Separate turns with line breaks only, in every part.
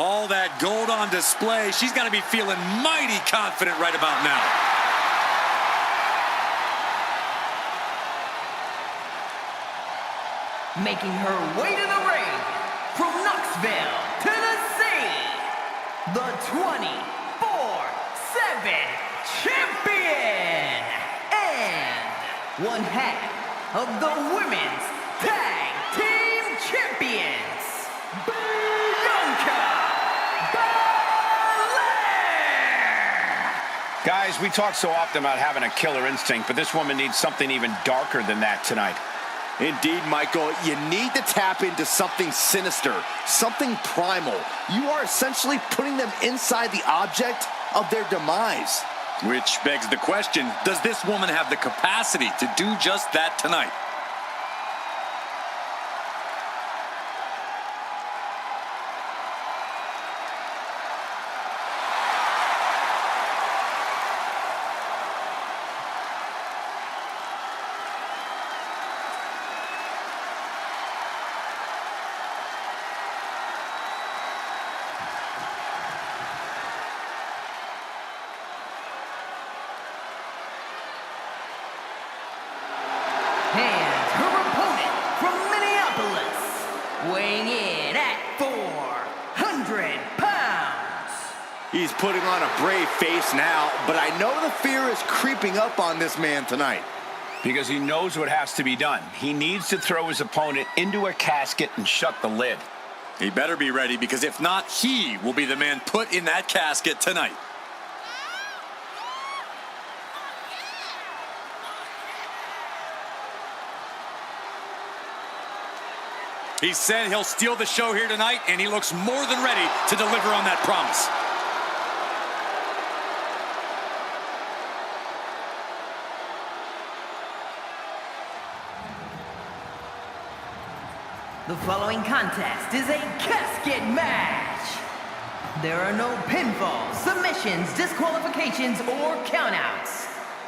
All that gold on display. She's got to be feeling mighty confident right about now.
Making her way to the ring from Knoxville, Tennessee, the 24/7 champion and one half of the women's tag team champions, Bianca.
Guys, we talk so often about having a killer instinct, but this woman needs something even darker than that tonight.
Indeed, Michael, you need to tap into something sinister, something primal. You are essentially putting them inside the object of their demise.
Which begs the question, does this woman have the capacity to do just that tonight?
And her opponent from Minneapolis, weighing in at 400 pounds.
He's putting on a brave face now, but I know the fear is creeping up on this man tonight.
Because he knows what has to be done. He needs to throw his opponent into a casket and shut the lid.
He better be ready, because if not, he will be the man put in that casket tonight. He said he'll steal the show here tonight, and he looks more than ready to deliver on that promise.
The following contest is a casket match. There are no pinfalls, submissions, disqualifications, or countouts.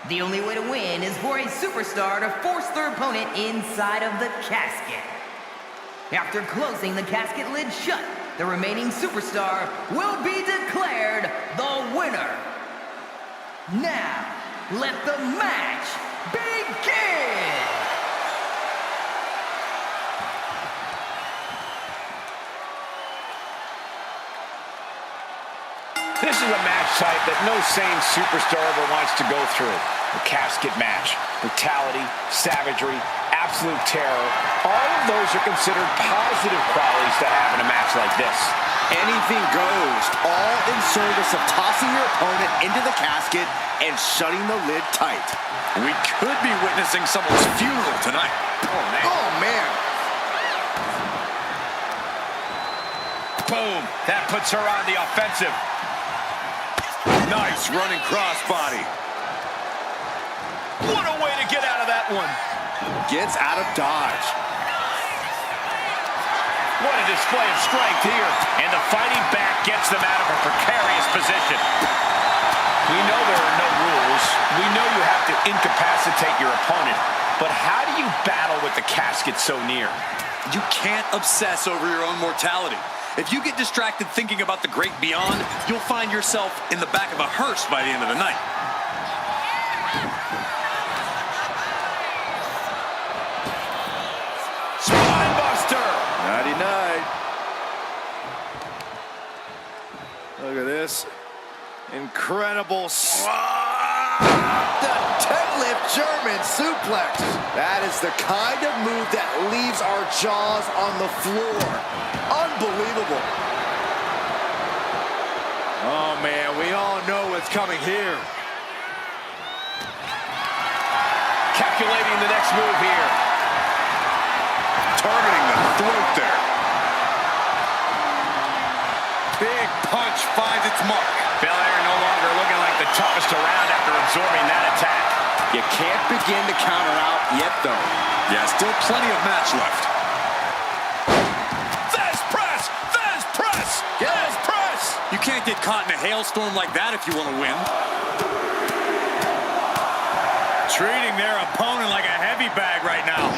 The only way to win is for a superstar to force their opponent inside of the casket. After closing the casket lid shut, the remaining superstar will be declared the winner. Now, let the match begin!
This is a match type that no sane superstar ever wants to go through. A casket match. Brutality, savagery, absolute terror. All of those are considered positive qualities to have in a match like this.
Anything goes, all in service of tossing your opponent into the casket and shutting the lid tight.
We could be witnessing someone's funeral tonight.
Oh, man.
Oh, man.
Boom. That puts her on the offensive.
Nice running crossbody.
What a way to get out of that one.
Gets out of dodge.
What a display of strength here. And the fighting back gets them out of a precarious position. We know there are no rules. We know you have to incapacitate your opponent. But how do you battle with the casket so near?
You can't obsess over your own mortality. If you get distracted thinking about the great beyond, you'll find yourself in the back of a hearse by the end of the night.
Spine buster!
Nighty-night. Look at this. Incredible. The deadlift German suplex. That is the kind of move that leaves our jaws on the floor. Unbelievable. Oh, man, we all know what's coming here.
Calculating the next move here.
Targeting the throat there. Big punch finds its mark.
Belair no longer looking like the toughest around after absorbing that attack.
You can't begin to counter out yet, though.
Yeah, still plenty of match left.
Yes, press!
You can't get caught in a hailstorm like that if you want to win. Treating their opponent like a heavy bag right now.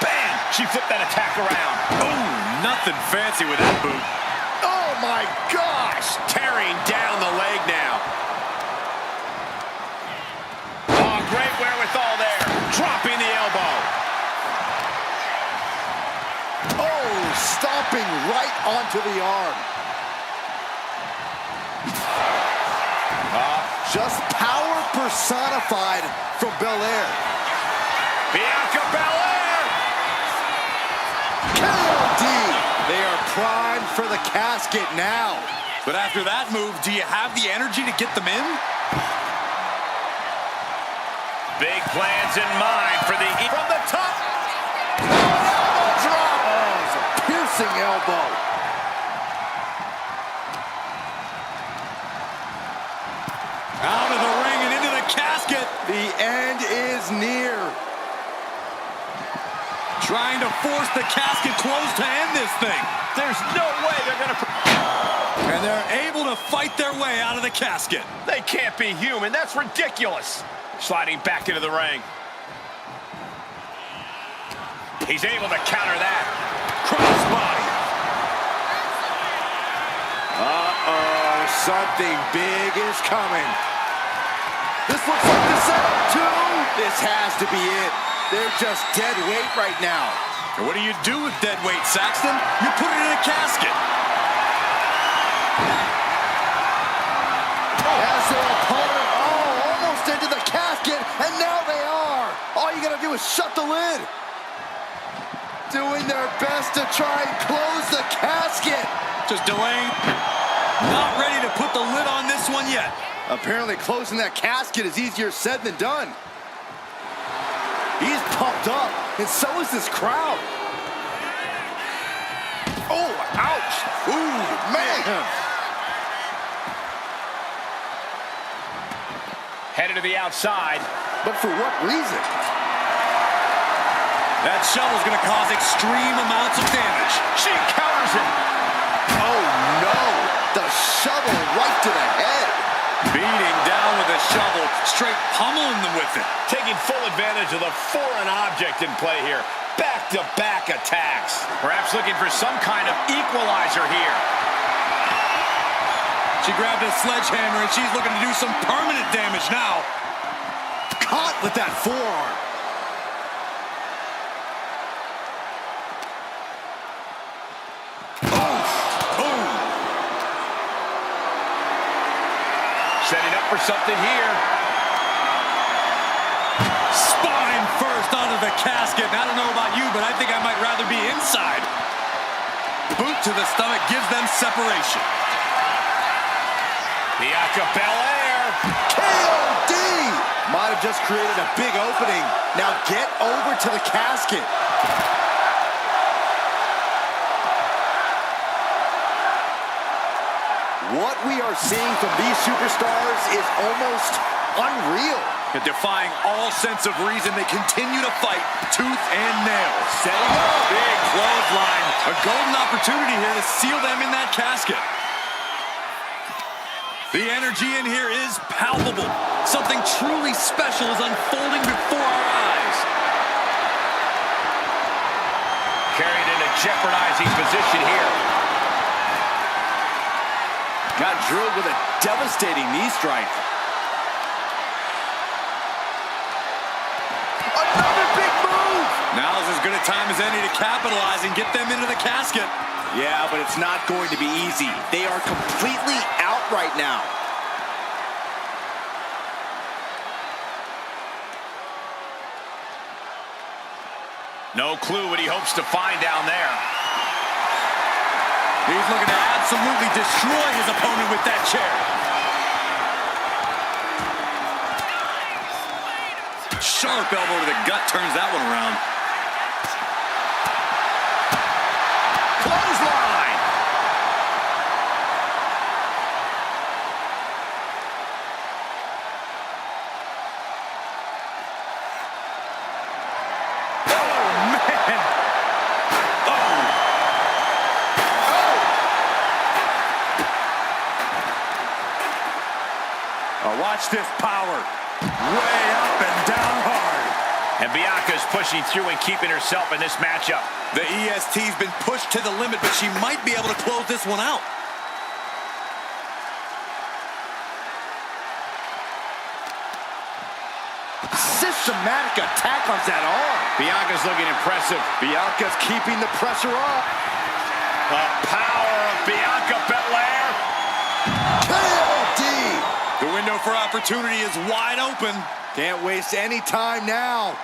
Bam! She flipped that attack around.
Ooh, nothing fancy with that boot.
Oh, my gosh!
Tearing down the leg now. Oh, great wherewithal there. Dropping the elbow.
Oh, stomping right onto the arm. Just power personified from Belair.
Bianca Belair.
KOD. They are primed for the casket now.
But after that move, do you have the energy to get them in?
Big plans in mind for the...
From the top. Elbow drop. Oh, it's a piercing elbow.
Out of the ring and into the casket.
The end is near.
Trying to force the casket closed to end this thing.
There's no way they're going to...
And they're able to fight their way out of the casket.
They can't be human. That's ridiculous. Sliding back into the ring. He's able to counter that.
Crossbody.
Uh-oh, something big is coming. This looks like the setup, too. This has to be it. They're just dead weight right now.
And what do you do with dead weight, Saxton? You put it in a casket.
As their opponent, almost into the casket, and now they are. All you gotta do is shut the lid. Doing their best to try and close the casket.
Just delaying. Not ready to put the lid on this one yet.
Apparently closing that casket is easier said than done. He's pumped up, and so is this crowd. Oh, ouch. Ooh, man.
Headed to the outside.
But for what reason?
That shovel's going to cause extreme amounts of damage.
She counters him.
Oh, no. The shovel right to the head.
Beating down with a shovel, straight pummeling them with it.
Taking full advantage of the foreign object in play here. Back-to-back attacks. Perhaps looking for some kind of equalizer here.
She grabbed a sledgehammer and she's looking to do some permanent damage now.
Caught with that forearm.
Setting up for something here.
Spine first onto the casket. And I don't know about you, but I think I might rather be inside. Boot to the stomach gives them separation.
Bianca Belair.
KOD! Might have just created a big opening. Now get over to the casket. What we are seeing from these superstars is almost unreal.
And defying all sense of reason, they continue to fight tooth and nail. Setting up. Big clothesline. A golden opportunity here to seal them in that casket. The energy in here is palpable. Something truly special is unfolding before our eyes.
Carried in a jeopardizing position here.
Got drilled with a devastating knee strike. Another big move!
Now is as good a time as any to capitalize and get them into the casket.
Yeah, but it's not going to be easy. They are completely out right now.
No clue what he hopes to find down there.
He's looking to absolutely destroy his opponent with that chair. Sharp elbow to the gut turns that one around.
Clothesline.
Watch this power. Way up and down hard.
And Bianca's pushing through and keeping herself in this matchup.
The EST's been pushed to the limit, but she might be able to close this one out.
Systematic attack on that arm.
Bianca's looking impressive.
Bianca's keeping the pressure up.
The power of Bianca Belair.
KOD.
The window for opportunity is wide open.
Can't waste any time now.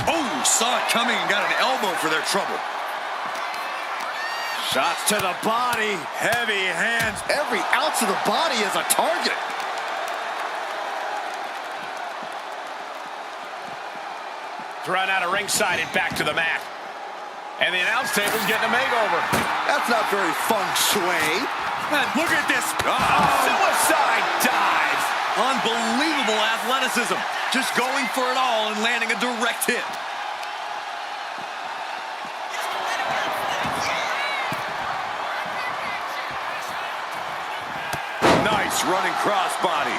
Oh, saw it coming and got an elbow for their trouble.
Shots to the body.
Heavy hands.
Every ounce of the body is a target.
Thrown out of ringside and back to the mat. And the announce table's getting a makeover.
That's not very feng shui.
Man, look at this.
Suicide dive.
Unbelievable athleticism. Just going for it all and landing a direct hit. Nice running crossbody.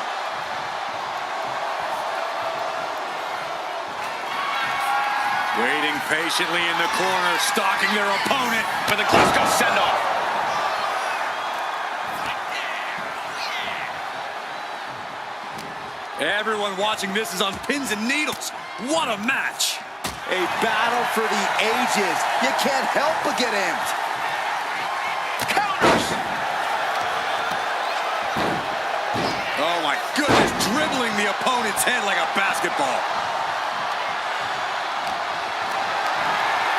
Waiting patiently in the corner, stalking their opponent.
For the Costco send-off.
Everyone watching this is on pins and needles. What a match.
A battle for the ages. You can't help but get amped.
Counters.
Oh my goodness, dribbling the opponent's head like a basketball.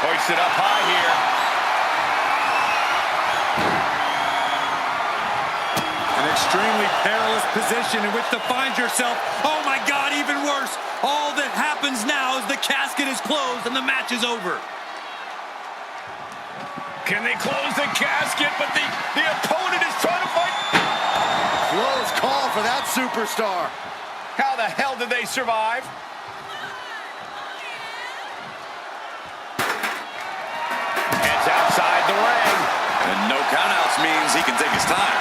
Hoisted up high here.
An extremely perilous position in which to find yourself. Oh my God, even worse. All that happens now is the casket is closed and the match is over.
Can they close the casket? But the opponent is trying to fight.
Close call for that superstar.
How the hell did they survive? Heads outside the ring.
And no countouts means he can take his time.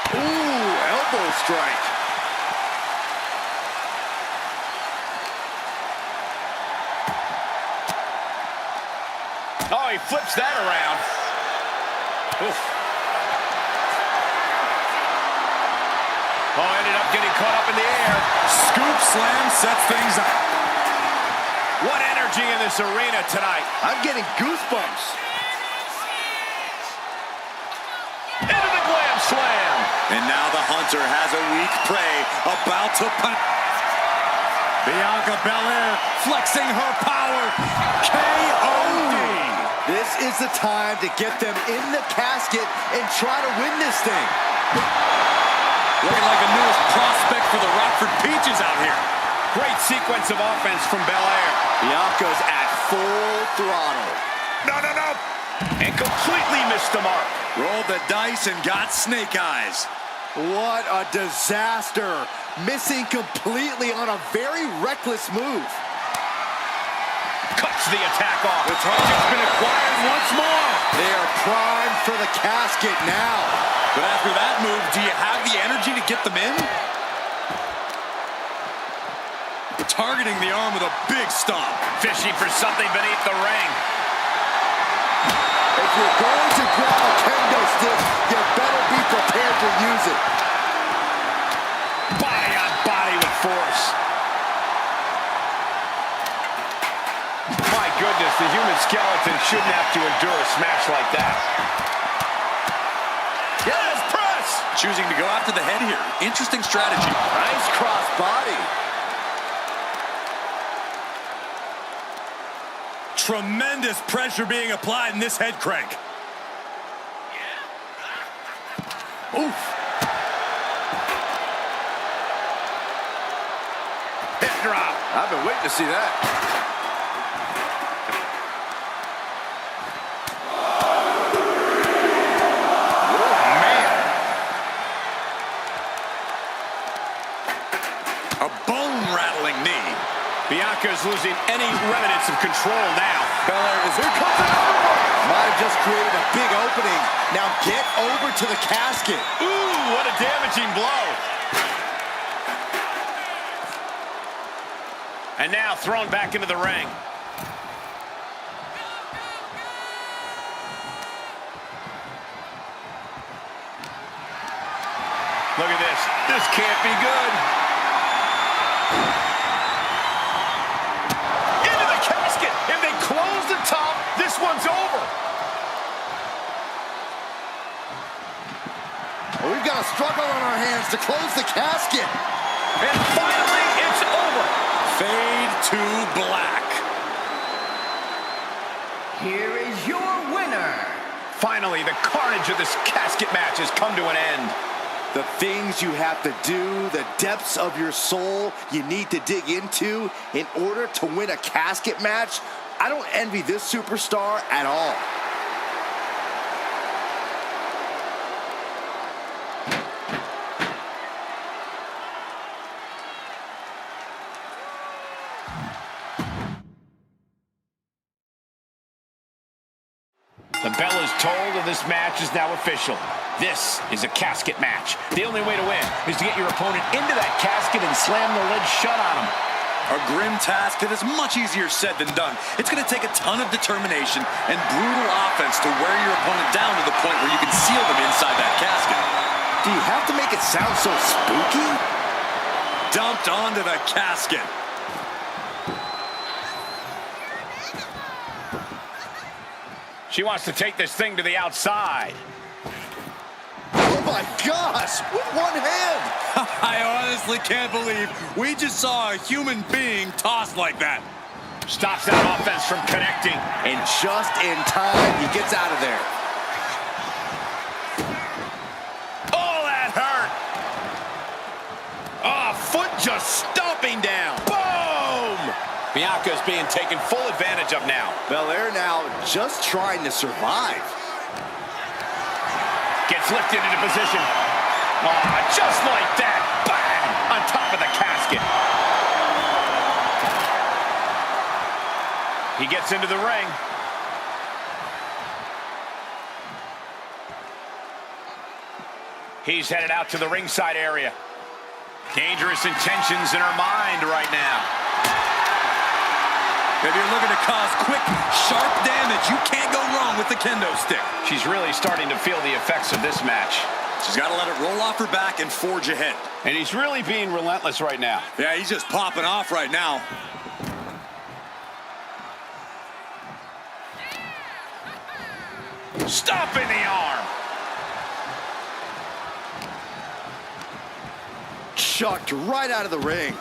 Ooh, elbow strike.
Oh, he flips that around. Oof. Oh, ended up getting caught up in the air.
Scoop slam sets things up.
What energy in this arena tonight.
I'm getting goosebumps.
Into the glam slam.
And now the hunter has a weak prey about to punch. Bianca Belair flexing her power. KOD.
This is the time to get them in the casket and try to win this thing.
Looking like a newest prospect for the Rockford Peaches out here.
Great sequence of offense from Belair.
Bianca's at full throttle.
No. And completely missed the mark.
Rolled the dice and got snake eyes.
What a disaster. Missing completely on a very reckless move.
Cuts the attack off.
The target's been acquired once more.
They are primed for the casket now.
But after that move, do you have the energy to get them in? Targeting the arm with a big stomp.
Fishing for something beneath the ring.
If you're going to grab a kendo stick, you better be prepared to use it.
Body on body with force. My goodness, the human skeleton shouldn't have to endure a smash like that. Yes, press!
Choosing to go after the head here. Interesting strategy.
Nice cross body.
Tremendous pressure being applied in this head crank. Oof.
Hip drop.
I've been waiting to see that.
A bone-rattling knee.
Bianca's losing any remnants of control now.
Belair is here. Comes another one. Might have just created a big opening. Now get over to the casket.
Ooh, what a damaging blow. And now thrown back into the ring. Look at this. This can't be good. Into the casket. If they close the top, this one's over.
Well, we've got a struggle on our hands to close the casket.
And finally, it's over.
Fade to black.
Here is your winner.
Finally, the carnage of this casket match has come to an end.
The things you have to do, the depths of your soul you need to dig into in order to win a casket match. I don't envy this superstar at all.
The bell is tolled and this match is now official. This is a casket match. The only way to win is to get your opponent into that casket and slam the lid shut on him.
A grim task that is much easier said than done. It's going to take a ton of determination and brutal offense to wear your opponent down to the point where you can seal them inside that casket.
Do you have to make it sound so spooky?
Dumped onto the casket.
She wants to take this thing to the outside.
Oh my gosh, with one hand.
I honestly can't believe we just saw a human being tossed like that.
Stops that offense from connecting.
And just in time, he gets out of there.
Oh, that hurt. Oh, foot just stomping down. Boom! Bianca's being taken full advantage of now.
Belair now just trying to survive.
Gets lifted into position. Oh, just like that. Bang! On top of the casket. He gets into the ring. He's headed out to the ringside area. Dangerous intentions in her mind right now.
If you're looking to cause quick, sharp damage, you can't go wrong with the kendo stick.
She's really starting to feel the effects of this match.
She's got to let it roll off her back and forge ahead.
And he's really being relentless right now.
Yeah, he's just popping off right now.
Stomping the arm.
Chucked right out of the ring.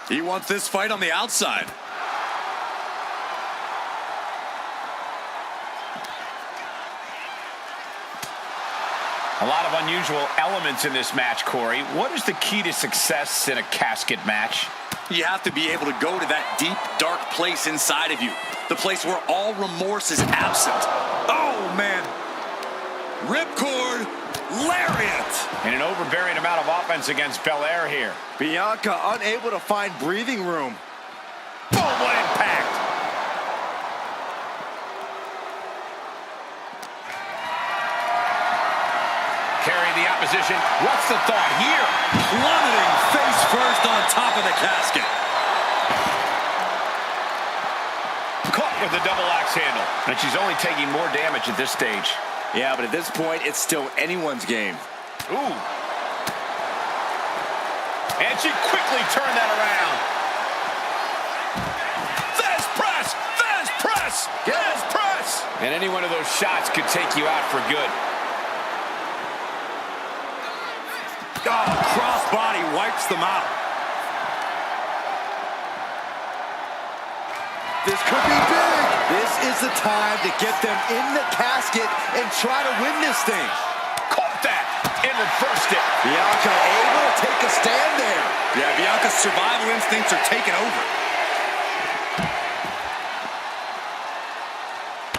He wants this fight on the outside.
A lot of unusual elements in this match, Corey. What is the key to success in a casket match?
You have to be able to go to that deep, dark place inside of you. The place where all remorse is absent. Oh, man. Ripcord, lariat.
And an overbearing amount of offense against Belair here.
Bianca unable to find breathing room.
Boom, what impact. Carrying the opposition. What's the thought here?
Plummeting face first on top of the casket.
Caught with the double axe handle. And she's only taking more damage at this stage.
Yeah, but at this point, it's still anyone's game.
Ooh. And she quickly turned that around. Fast press! Fast press! Fast press! And any one of those shots could take you out for good.
Oh, crossbody wipes them out.
This could be big. This is the time to get them in the casket and try to win this thing.
Caught that and reversed it.
Bianca able to take a stand there.
Yeah, Bianca's survival instincts are taking over.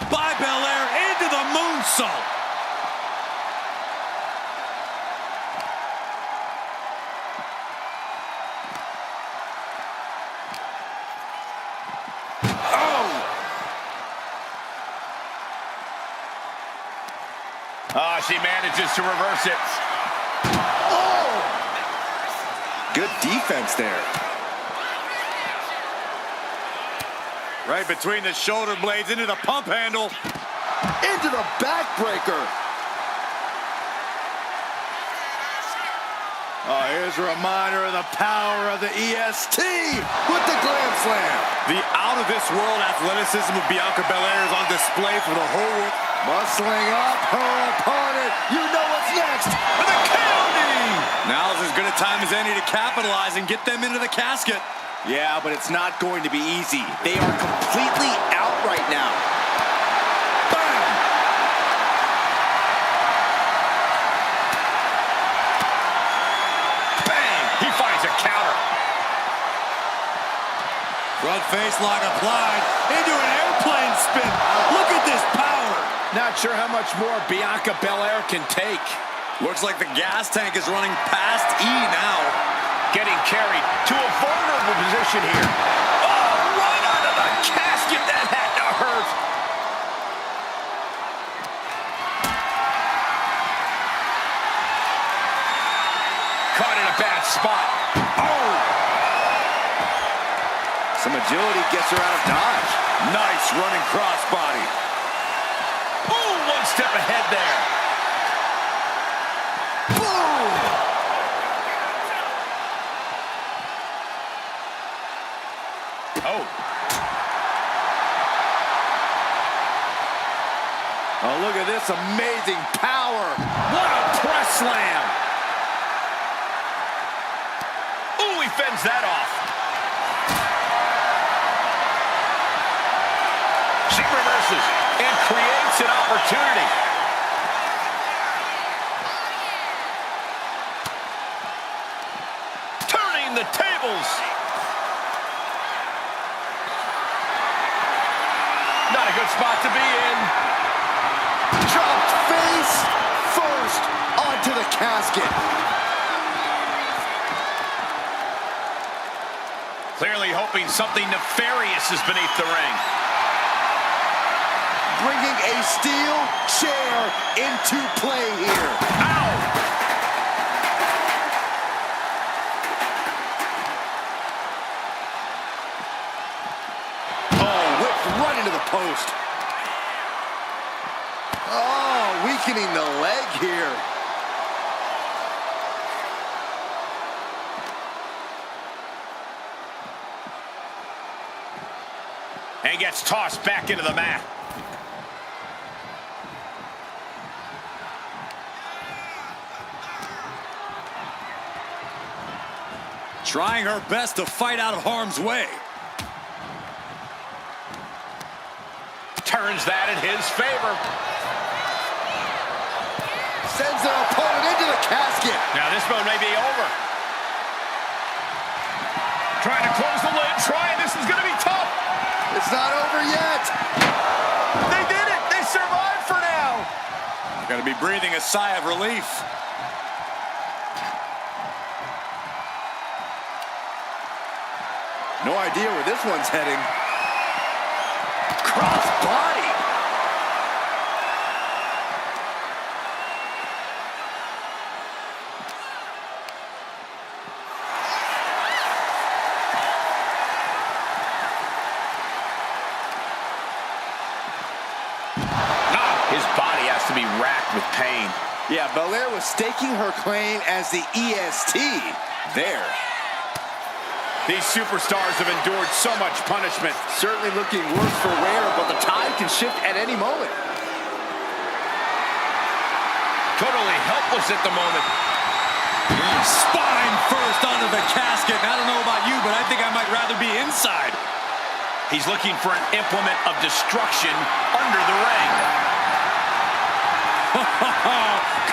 By Belair into the moonsault.
Oh, she manages to reverse it.
Oh! Good defense there.
Right between the shoulder blades into the pump handle.
into the backbreaker. Oh, here's a reminder of the power of the EST with the Glam Slam.
The out-of-this-world athleticism of Bianca Belair is on display for the whole world.
Muscling up her opponent. You know what's next.
And the KO. Now is as good a time as any to capitalize and get them into the casket.
Yeah, but it's not going to be easy. They are completely out right now. Bam!
Bang! He finds a counter.
Front face lock applied into an airplane spin. Look at this power.
Not sure how much more Bianca Belair can take.
Looks like the gas tank is running past E now.
Getting carried to a vulnerable position here. Oh, right out of the casket. That had to hurt. Caught in a bad spot. Oh!
Some agility gets her out of dodge.
Nice running crossbody.
Ooh, one step ahead there.
Boom!
Oh.
Oh, look at this amazing power.
What a press slam. Ooh, he fends that off. She reverses and creates an opportunity. Turning the tables. Not a good spot to be in.
Dropped face first onto the casket.
Clearly hoping something nefarious is beneath the ring.
Bringing a steel chair into play here.
Ow!
Oh, whipped right into the post. Oh, weakening the leg here.
And gets tossed back into the mat.
Trying her best to fight out of harm's way.
Turns that in his favor.
Sends their opponent into the casket.
Now this one may be over. Trying to close the lid. This is going to be tough.
It's not over yet.
They did it. They survived for now.
Gotta be breathing a sigh of relief.
No idea where this one's heading. Cross body.
His body has to be racked with pain.
Yeah, Belair was staking her claim as the EST there.
These superstars have endured so much punishment.
Certainly looking worse for wear, but the tide can shift at any moment.
Totally helpless at the moment.
Spine first onto the casket. I don't know about you, but I think I might rather be inside.
He's looking for an implement of destruction under the ring.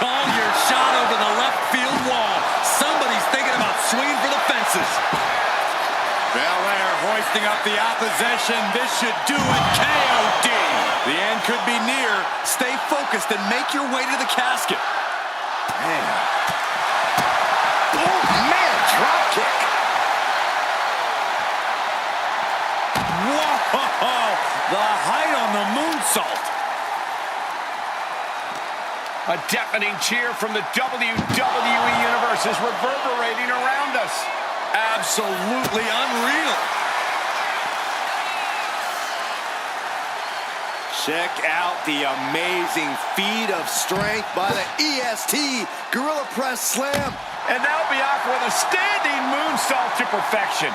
Call your shot over the left field wall. Somebody's thinking about swinging for the fences. Belair hoisting up the opposition. This should do it. KOD. The end could be near. Stay focused and make your way to the casket.
Man. Oh, man, drop kick.
Whoa! The height on the moonsault.
A deafening cheer from the WWE Universe is reverberating around us.
Absolutely unreal.
Check out the amazing feat of strength by the EST Gorilla Press Slam.
And now Bianca with a standing moonsault to perfection.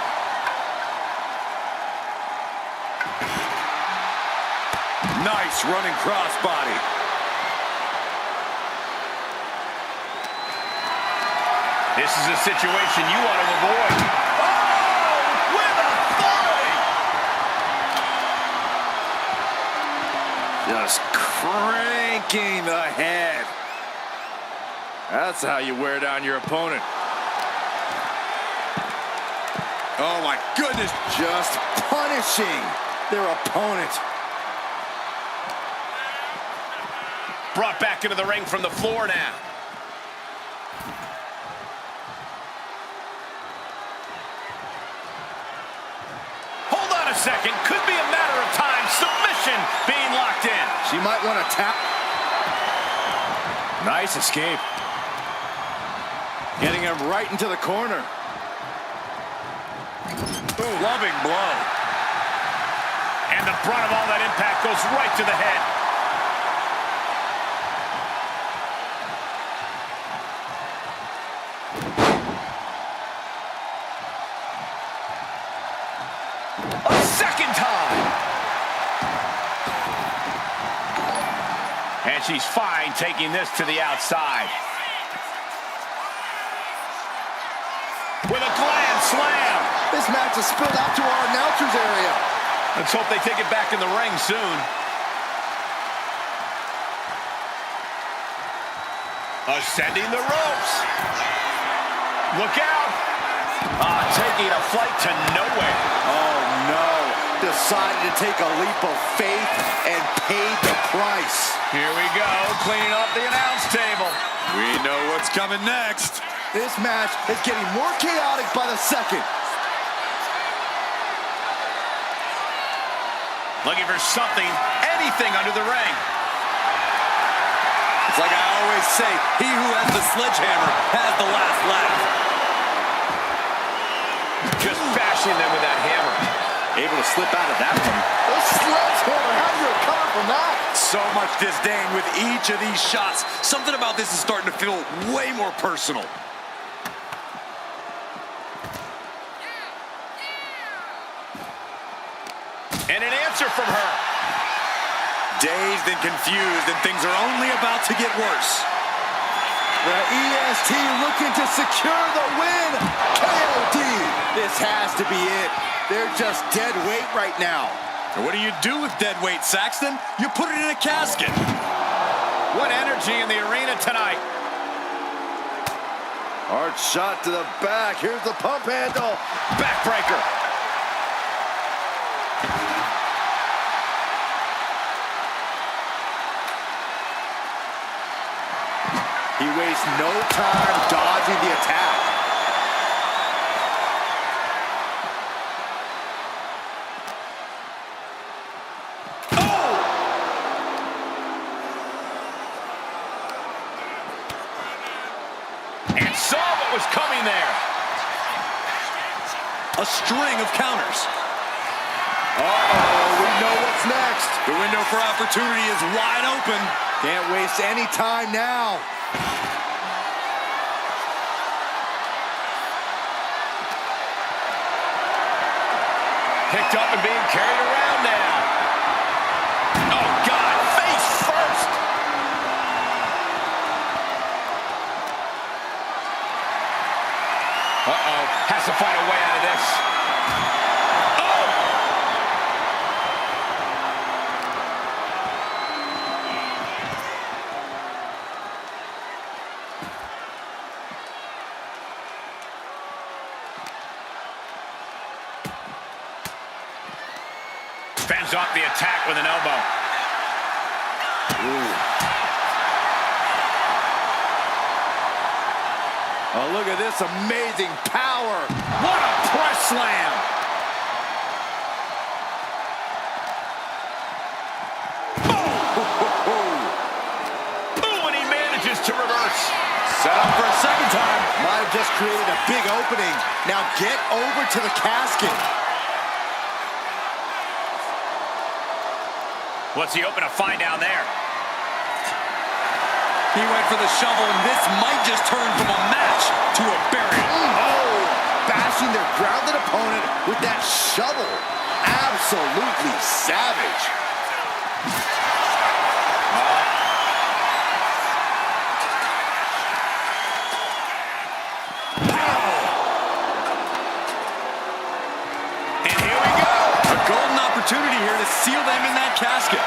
Nice running crossbody.
This is a situation you want to avoid. Oh, with authority!
Just cranking the head. That's how you wear down your opponent. Oh my goodness, just punishing their opponent.
Brought back into the ring from the floor now. Hold on a second. Could be a matter of time. Submission being locked in.
She might want to tap. Nice escape. Getting him right into the corner.
Ooh, loving blow.
And the brunt of all that impact goes right to the head. A second time. And she's fine taking this to the outside. With a gland slam.
This match has spilled out to our announcer's area.
Let's hope they take it back in the ring soon. Ascending the ropes. Look out. Taking a flight to nowhere.
Oh no. Decided to take a leap of faith and paid the price.
Here we go, cleaning up the announce table.
We know what's coming next.
This match is getting more chaotic by the second.
Looking for something, anything under the ring.
It's like I always say, he who has the sledgehammer has the last laugh.
Just bashing them with that hammer.
Able to slip out of that one.
The sledgehammer, how do you recover from that?
So much disdain with each of these shots. Something about this is starting to feel way more personal.
And an answer from her.
Dazed and confused, and things are only about to get worse.
The EST looking to secure the win. KOD. This has to be it. They're just dead weight right now.
And what do you do with dead weight, Saxton? You put it in a casket.
What energy in the arena tonight.
Hard shot to the back. Here's the pump handle.
Backbreaker.
He wastes no time dodging the attack.
Oh! And saw what was coming there.
A string of counters.
Uh-oh, we know what's next.
The window for opportunity is wide open.
Can't waste any time now.
Picked up and being carried around now. Oh, God, face first. Uh-oh, has to find a way out of this. Oh! Fends off the attack with an elbow.
Ooh. Oh, look at this amazing power.
What a press slam. Ooh, and he manages to reverse.
Set up for a second time.
Might have just created a big opening. Now get over to the casket.
What's he hoping to find down there?
He went for the shovel, and this might just turn from a match to a burial.
Oh, bashing their grounded opponent with that shovel. Absolutely savage.
And here we go.
A golden opportunity here to seal them in that casket.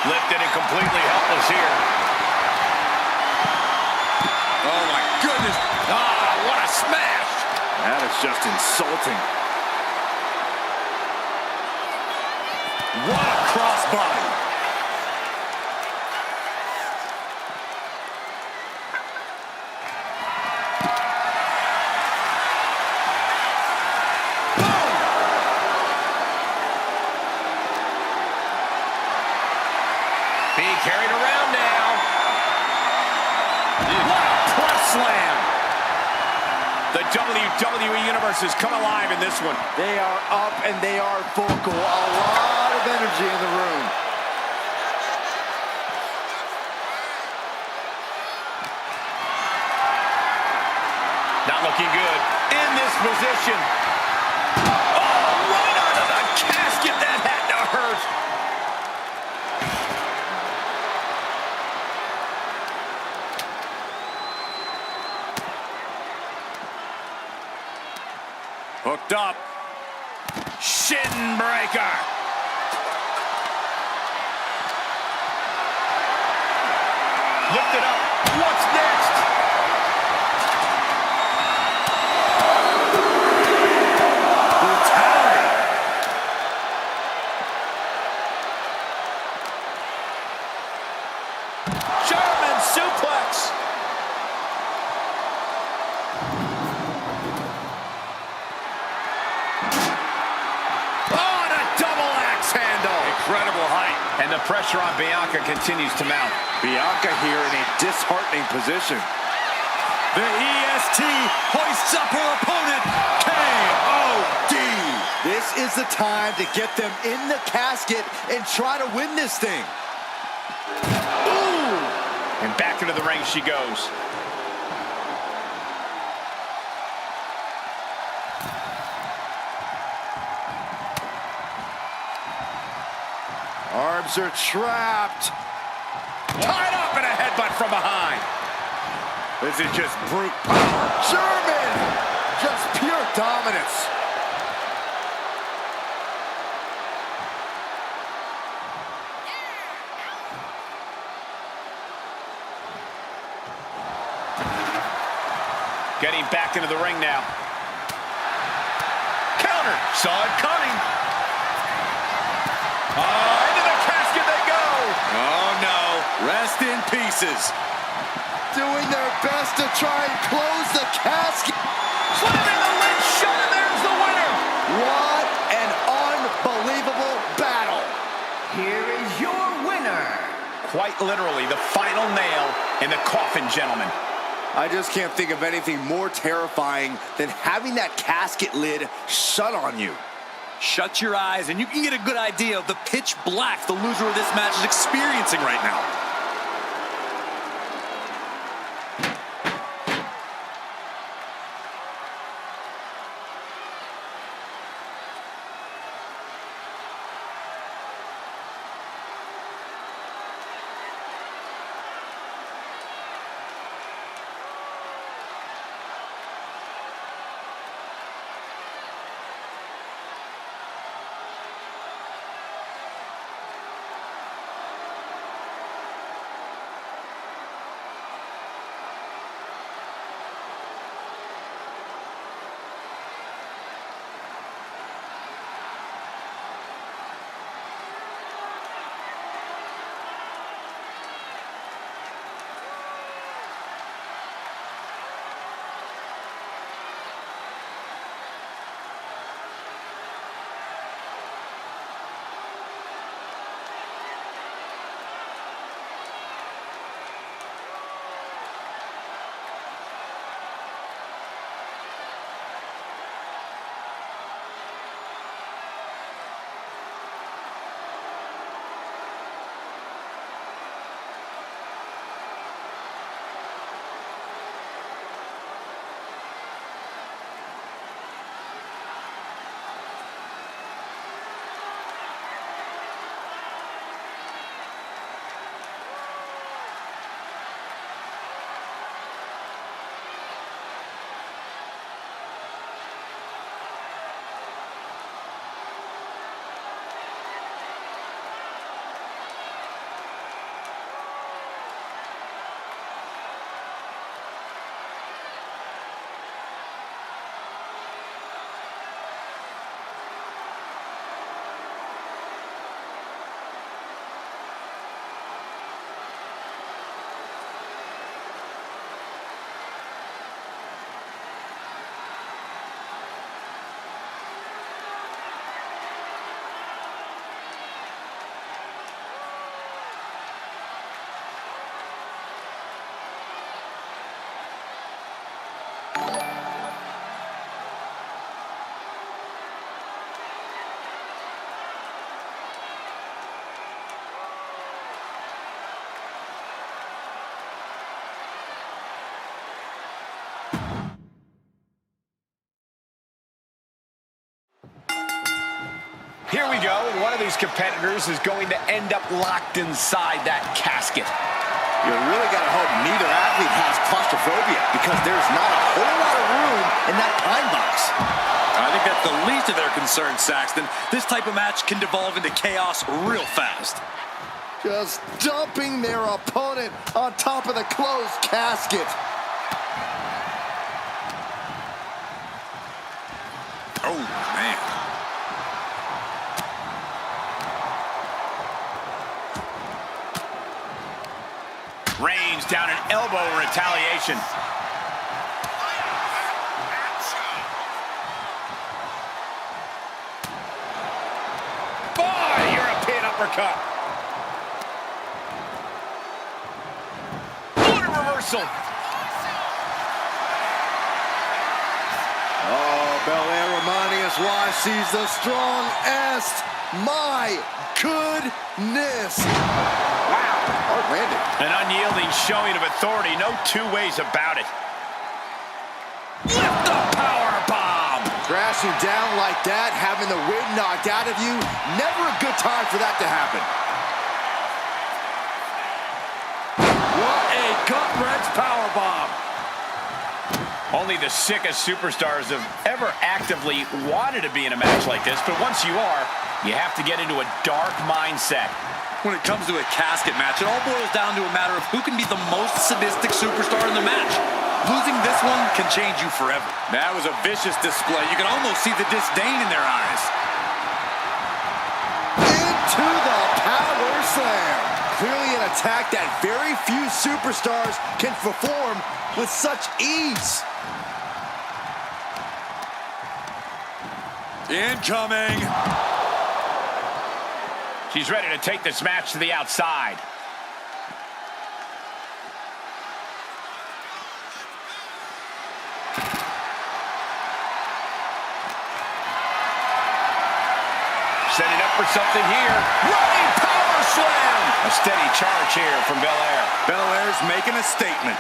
Lifted and completely helpless here.
Oh, my goodness.
Ah, what a smash.
That is just insulting.
What a crossbody.
Being carried around now. What a press slam. The WWE Universe has come alive in this one.
They are up and they are vocal. A lot of energy in the room.
Not looking good. In this position. Oh, right onto the casket. That had to hurt.
Hooked up.
Shin breaker. Lifted up. What's next?
Brutality.
German suplex. Oh, and a double axe handle.
Incredible height.
And the pressure on Bianca continues to mount.
Bianca here in a disheartening position.
The EST hoists up her opponent. K.O.D.
This is the time to get them in the casket and try to win this thing.
Ooh! And back into the ring she goes.
Arms are trapped.
Tied up and a headbutt from behind.
This is just brute power. German! Just pure dominance.
Getting back into the ring now. Counter. Saw it coming. Into the casket they go.
Oh, no. Rest in pieces.
Doing their best to try and close the casket.
Slamming the lid shut, and there's the winner.
What an unbelievable battle.
Here is your winner.
Quite literally the final nail in the coffin, gentlemen.
I just can't think of anything more terrifying than having that casket lid shut on you.
Shut your eyes, and you can get a good idea of the pitch black the loser of this match is experiencing right now.
Here we go. One of these competitors is going to end up locked inside that casket.
You really got to hope neither athlete has claustrophobia, because there's not a whole lot of room in that pine box.
I think that's the least of their concerns, Saxton. This type of match can devolve into chaos real fast.
Just dumping their opponent on top of the closed casket.
Oh, man.
Rains down an elbow in retaliation. Boy, European uppercut. What a reversal.
Oh, Belair reminding us why she's the strongest. My goodness. Wow, hard-landed.
An unyielding showing of authority, no two ways about it. Lift the power bomb.
Crashing down like that, having the wind knocked out of you, never a good time for that to happen.
What a gut-wrench powerbomb.
Only the sickest superstars have ever actively wanted to be in a match like this, but once you are, you have to get into a dark mindset.
When it comes to a casket match, it all boils down to a matter of who can be the most sadistic superstar in the match. Losing this one can change you forever. That was a vicious display. You can almost see the disdain in their eyes.
Into the power slam. Clearly an attack that very few superstars can perform with such ease.
Incoming.
She's ready to take this match to the outside. Setting up for something here. Running power slam. A steady charge here from Belair.
Belair's making a statement.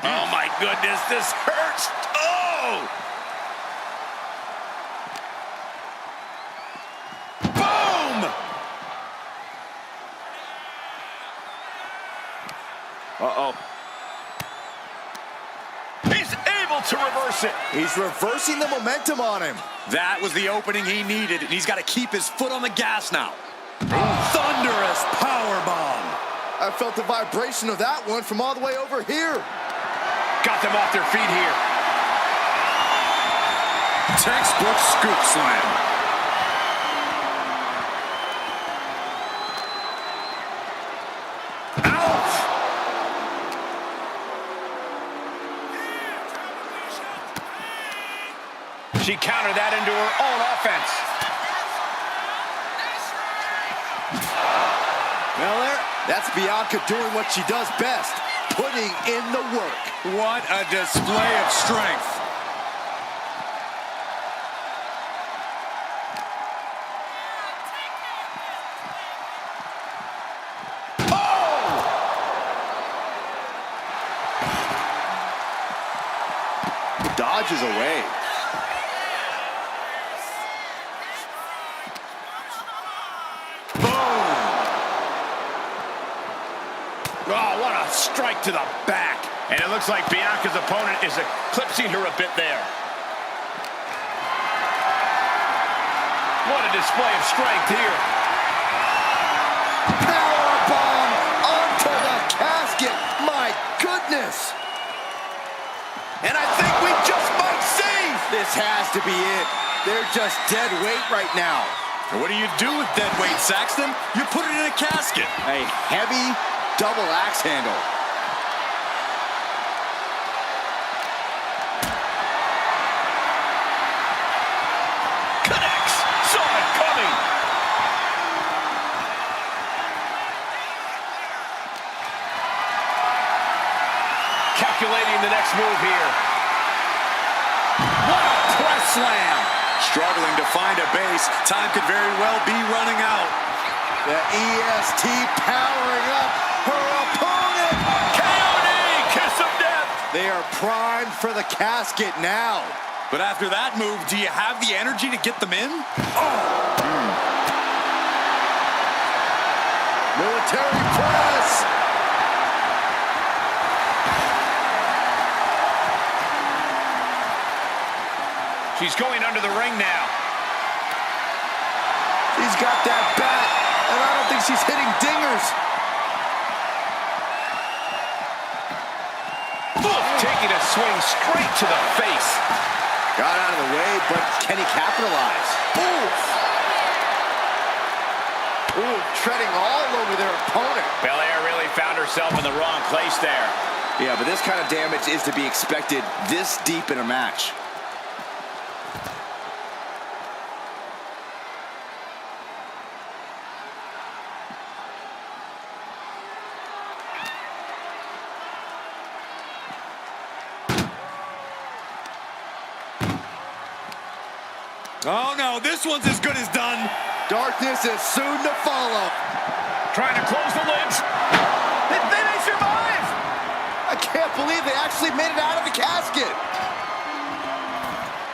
Oh my goodness, this hurts. Oh! Boom!
Uh-oh.
He's able to reverse it.
He's reversing the momentum on him.
That was the opening he needed, and he's got to keep his foot on the gas now. Thunderous powerbomb.
I felt the vibration of that one from all the way over here.
Got them off their feet here.
Textbook scoop slam.
Ouch! She countered that into her own offense.
Belair, that's Bianca doing what she does best, putting in the work.
What a display of strength.
Dodges away.
Oh, what a strike to the back. And it looks like Bianca's opponent is eclipsing her a bit there. What a display of strength here.
Powerbomb onto the casket. My goodness.
And I think we just might see.
This has to be it. They're just dead weight right now.
And what do you do with dead weight, Saxton? You put it in a casket.
A heavy double axe handle.
Connects. Saw it coming. Calculating the next move here. What a press slam.
Struggling to find a base. Time could very well be running out.
The EST powering up her opponent.
KOD, kiss of death.
They are primed for the casket now.
But after that move, do you have the energy to get them in?
Military press.
She's going under the ring now.
She's got that bat, and I don't think she's hitting dingers.
Taking a swing straight to the face.
Got out of the way, but can he capitalize? Ooh, treading all over their opponent.
Belair really found herself in the wrong place there.
Yeah, but this kind of damage is to be expected this deep in a match.
Oh, no, this one's as good as done.
Darkness is soon to follow.
Trying to close the lids.
They may survive! I can't believe they actually made it out of the casket.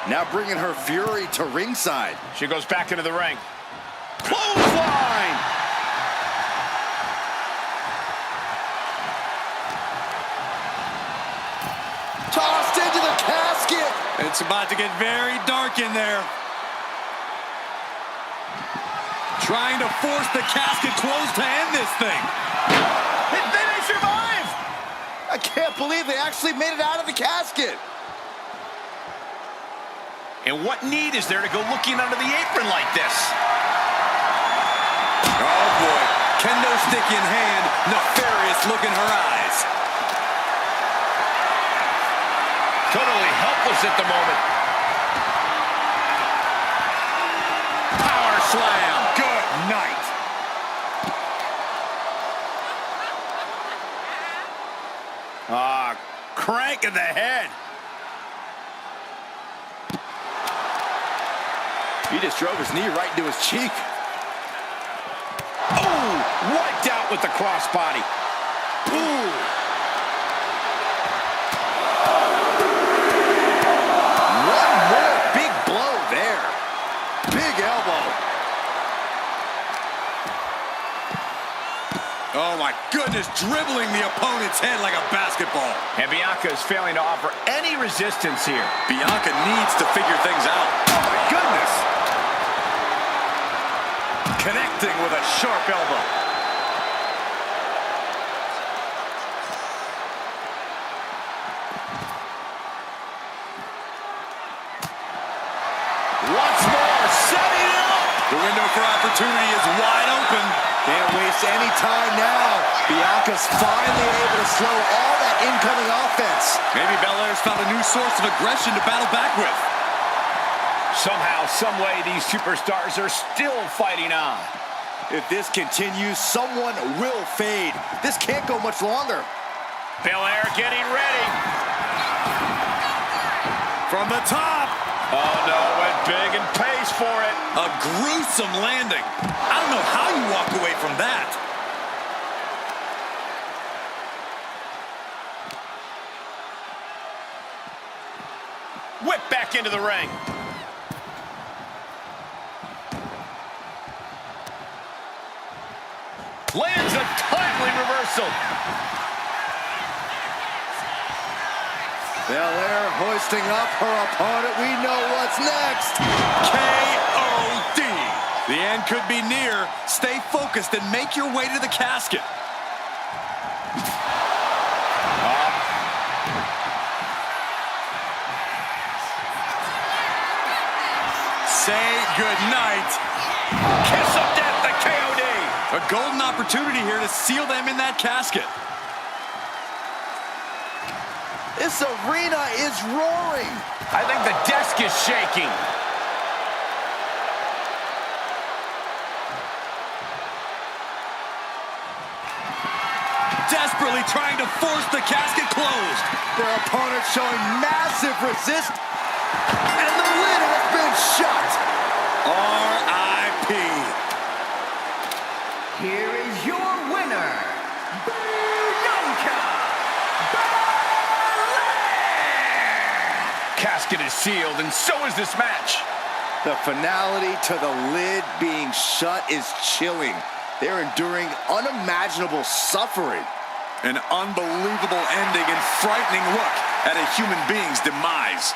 Now bringing her fury to ringside.
She goes back into the ring.
Clothesline! Tossed into the casket.
It's about to get very dark in there. Trying to force the casket closed to end this thing.
They may survive! I can't believe they actually made it out of the casket.
And what need is there to go looking under the apron like this?
Oh, boy. Kendo stick in hand, nefarious look in her eyes.
Totally helpless at the moment.
Power slam. Good night.
Crank in the head.
He just drove his knee right into his cheek.
Ooh, wiped out with the crossbody. Ooh.
One more big blow there. Big elbow.
Oh, my goodness, dribbling the opponent's head like a basketball.
And Bianca is failing to offer any resistance here.
Bianca needs to figure things out.
Oh, my goodness.
Connecting with a sharp elbow.
Once more, setting it up.
The window for opportunity is wide open.
Can't waste any time now. Bianca's finally able to slow all that incoming offense.
Maybe Belair's found a new source of aggression to battle back with.
Somehow, some way, these superstars are still fighting on.
If this continues, someone will fade. This can't go much longer.
Belair getting ready.
From the top.
Oh, no, went big and pays for it.
A gruesome landing. I don't know how you walked away from that.
Whip back into the ring. Lands a timely reversal.
Belair hoisting up her opponent. We know what's next.
K.O.D. The end could be near. Stay focused and make your way to the casket. Say goodnight.
Kiss of death, the K.O.D.
A golden opportunity here to seal them in that casket.
This arena is roaring.
I think the desk is shaking.
Desperately trying to force the casket closed.
Their opponent showing massive resist. And the lid has been shut.
R.I.P.
Here is your winner, Bianca Belair.
casket is sealed, and so is this match.
The finality to the lid being shut is chilling. They're enduring unimaginable suffering.
An unbelievable ending and frightening look at a human being's demise.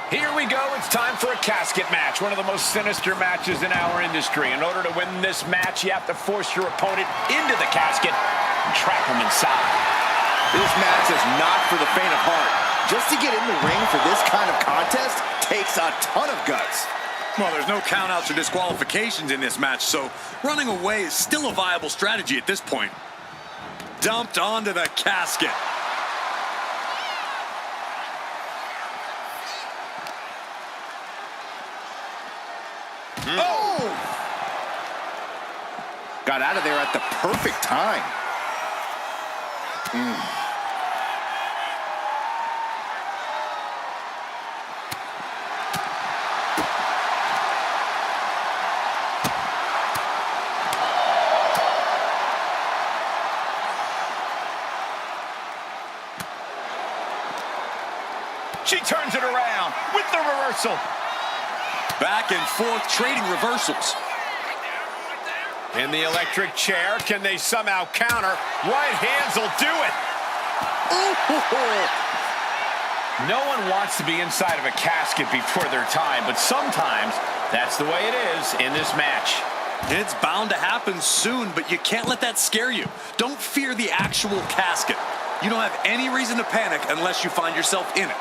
Here we go. It's time for a casket match, one of the most sinister matches in our industry. In order to win this match, you have to force your opponent into the casket and trap him inside.
This match is not for the faint of heart. Just to get in the ring for this kind of contest takes a ton of guts.
Well, there's no countouts or disqualifications in this match, so running away is still a viable strategy at this point. Dumped onto the casket.
Got out of there at the perfect time.
She turns it around with the reversal.
Back and forth trading reversals.
In the electric chair, can they somehow counter? Right hands will do it. No one wants to be inside of a casket before their time, but sometimes that's the way it is in this match.
It's bound to happen soon, but you can't let that scare you. Don't fear the actual casket. You don't have any reason to panic unless you find yourself in it.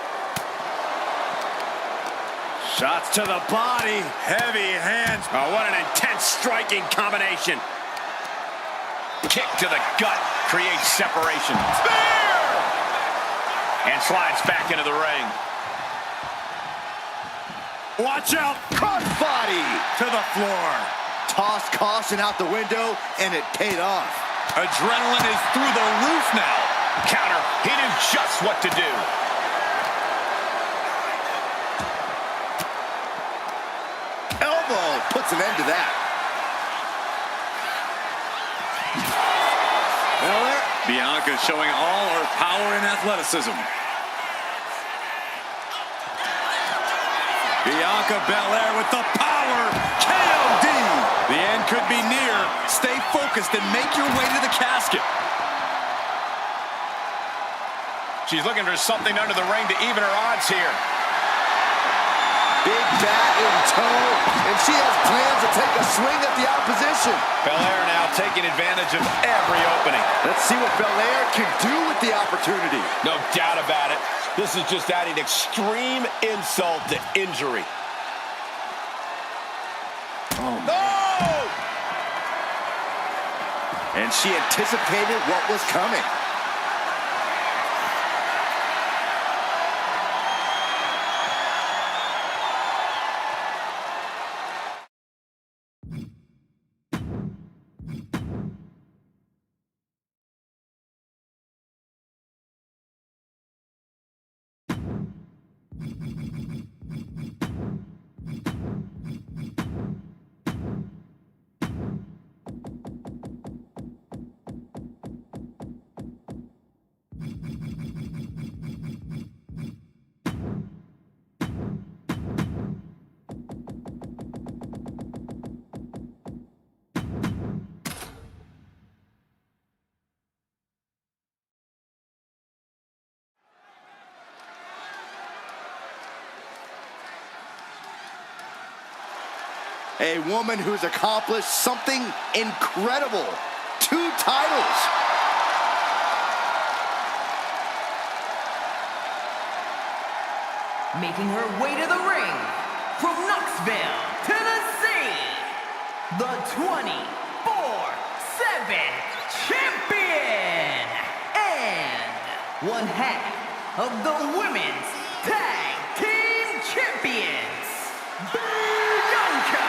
Shots to the body. Heavy hands.
Oh, what an intense striking combination. Kick to the gut creates separation. Spear! And slides back into the ring.
Watch out. Crossbody to the floor. Tossed caution out the window, and it paid off.
Adrenaline is through the roof now.
Counter. He knew just what to do.
Elbow puts an end to that.
Bianca showing all her power and athleticism. Bianca Belair with the power. KOD. The end could be near. Stay focused and make your way to the casket.
She's looking for something under the ring to even her odds here.
Big bat in tow, and she has plans to take a swing at the opposition.
Belair now taking advantage of every opening.
Let's see what Belair can do with the opportunity.
No doubt about it. This is just adding extreme insult to injury.
Oh, no! And she anticipated what was coming. A woman who's accomplished something incredible. 2 titles.
Making her way to the ring, from Knoxville, Tennessee, the 24/7 champion, and one half of the women's tag team champions, Bianca.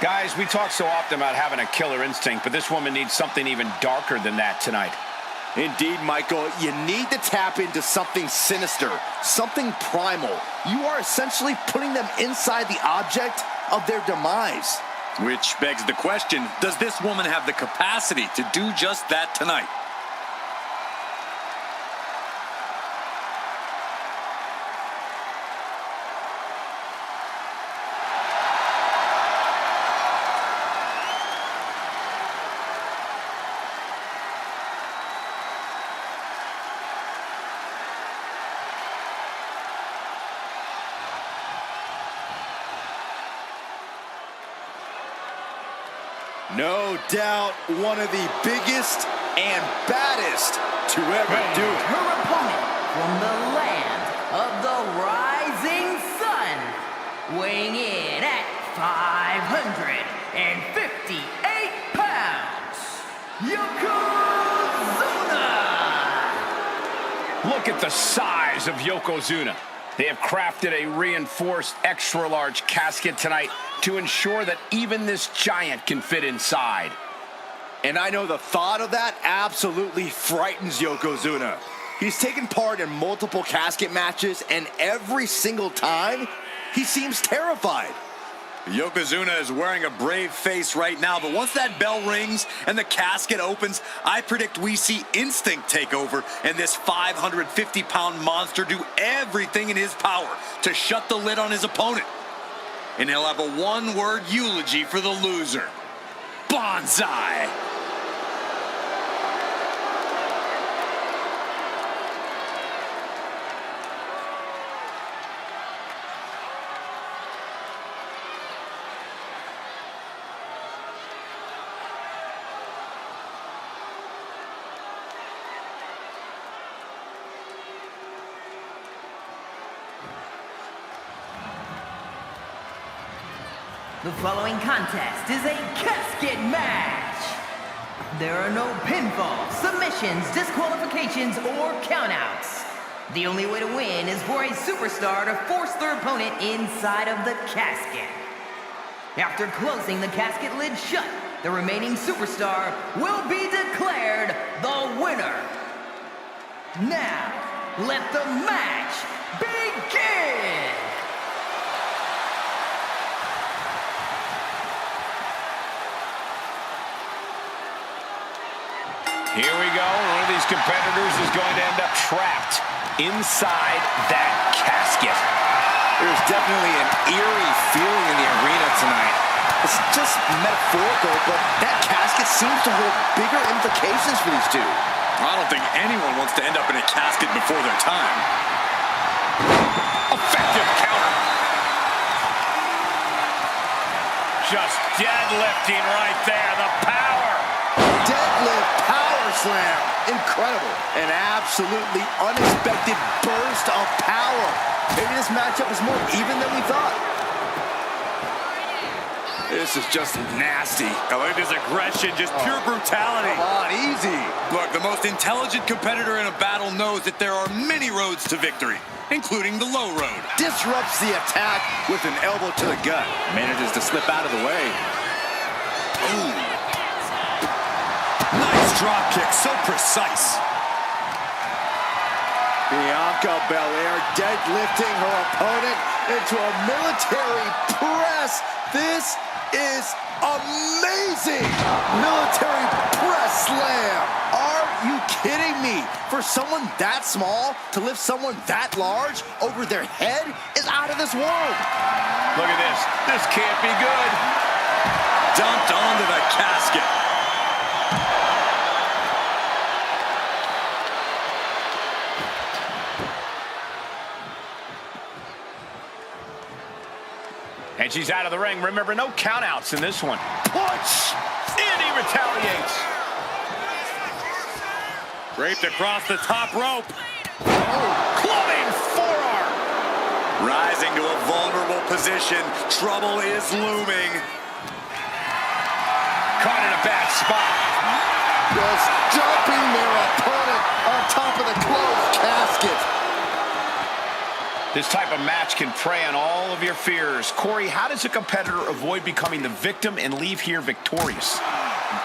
Guys, we talk so often about having a killer instinct, but this woman needs something even darker than that tonight.
Indeed, Michael, you need to tap into something sinister, something primal. You are essentially putting them inside the object of their demise.
Which begs the question, does this woman have the capacity to do just that tonight?
No doubt one of the biggest and baddest to ever do it.
Her opponent from the land of the rising sun, weighing in at 558 pounds, Yokozuna.
Look at the size of Yokozuna. They have crafted a reinforced extra-large casket tonight to ensure that even this giant can fit inside.
And I know the thought of that absolutely frightens Yokozuna. He's taken part in multiple casket matches, and every single time, he seems terrified.
Yokozuna is wearing a brave face right now, but once that bell rings and the casket opens, I predict we see instinct take over and this 550-pound monster do everything in his power to shut the lid on his opponent. And he'll have a one-word eulogy for the loser. Bonsai!
The following contest is a casket match. There are no pinfalls, submissions, disqualifications, or countouts. The only way to win is for a superstar to force their opponent inside of the casket. After closing the casket lid shut, the remaining superstar will be declared the winner. Now, let the match begin!
Here we go. One of these competitors is going to end up trapped inside that casket.
There's definitely an eerie feeling in the arena tonight. It's just metaphorical, but that casket seems to hold bigger implications for these two.
I don't think anyone wants to end up in a casket before their time.
Effective counter. Just deadlifting right there. The power.
Deadlift power slam. Incredible. An absolutely unexpected burst of power. Maybe this matchup is more even than we thought. This is just nasty.
I like this aggression, just pure brutality.
Come on, easy.
Look, the most intelligent competitor in a battle knows that there are many roads to victory, including the low road.
Disrupts the attack with an elbow to the gut. Manages to slip out of the way.
Ooh. Nice drop kick, so precise.
Bianca Belair deadlifting her opponent into a military press. This is amazing! Military press slam! Are you kidding me? For someone that small to lift someone that large over their head is out of this world.
Look at this. This can't be good.
Dumped onto the casket.
And she's out of the ring. Remember, no countouts in this one. Punch! And he retaliates.
Draped across the top rope.
Clubbing forearm.
Rising to a vulnerable position. Trouble is looming.
Caught in a bad spot.
Just dumping their opponent on top of the closed casket.
This type of match can prey on all of your fears. Corey, how does a competitor avoid becoming the victim and leave here victorious?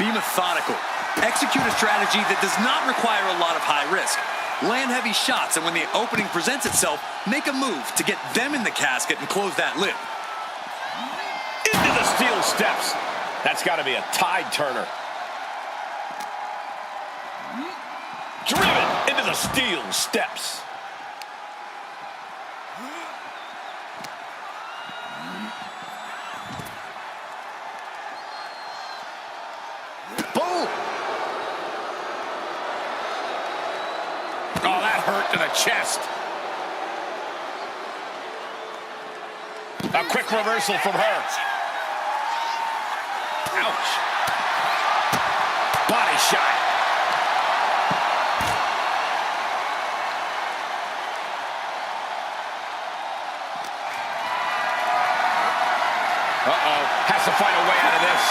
Be methodical. Execute a strategy that does not require a lot of high risk. Land heavy shots, and when the opening presents itself, make a move to get them in the casket and close that lid.
Into the steel steps. That's got to be a tide turner. Driven into the steel steps.
Boom!
Oh, that hurt to the chest. A quick reversal from her. Ouch. Body shot. Uh-oh. Has to find a way out of this.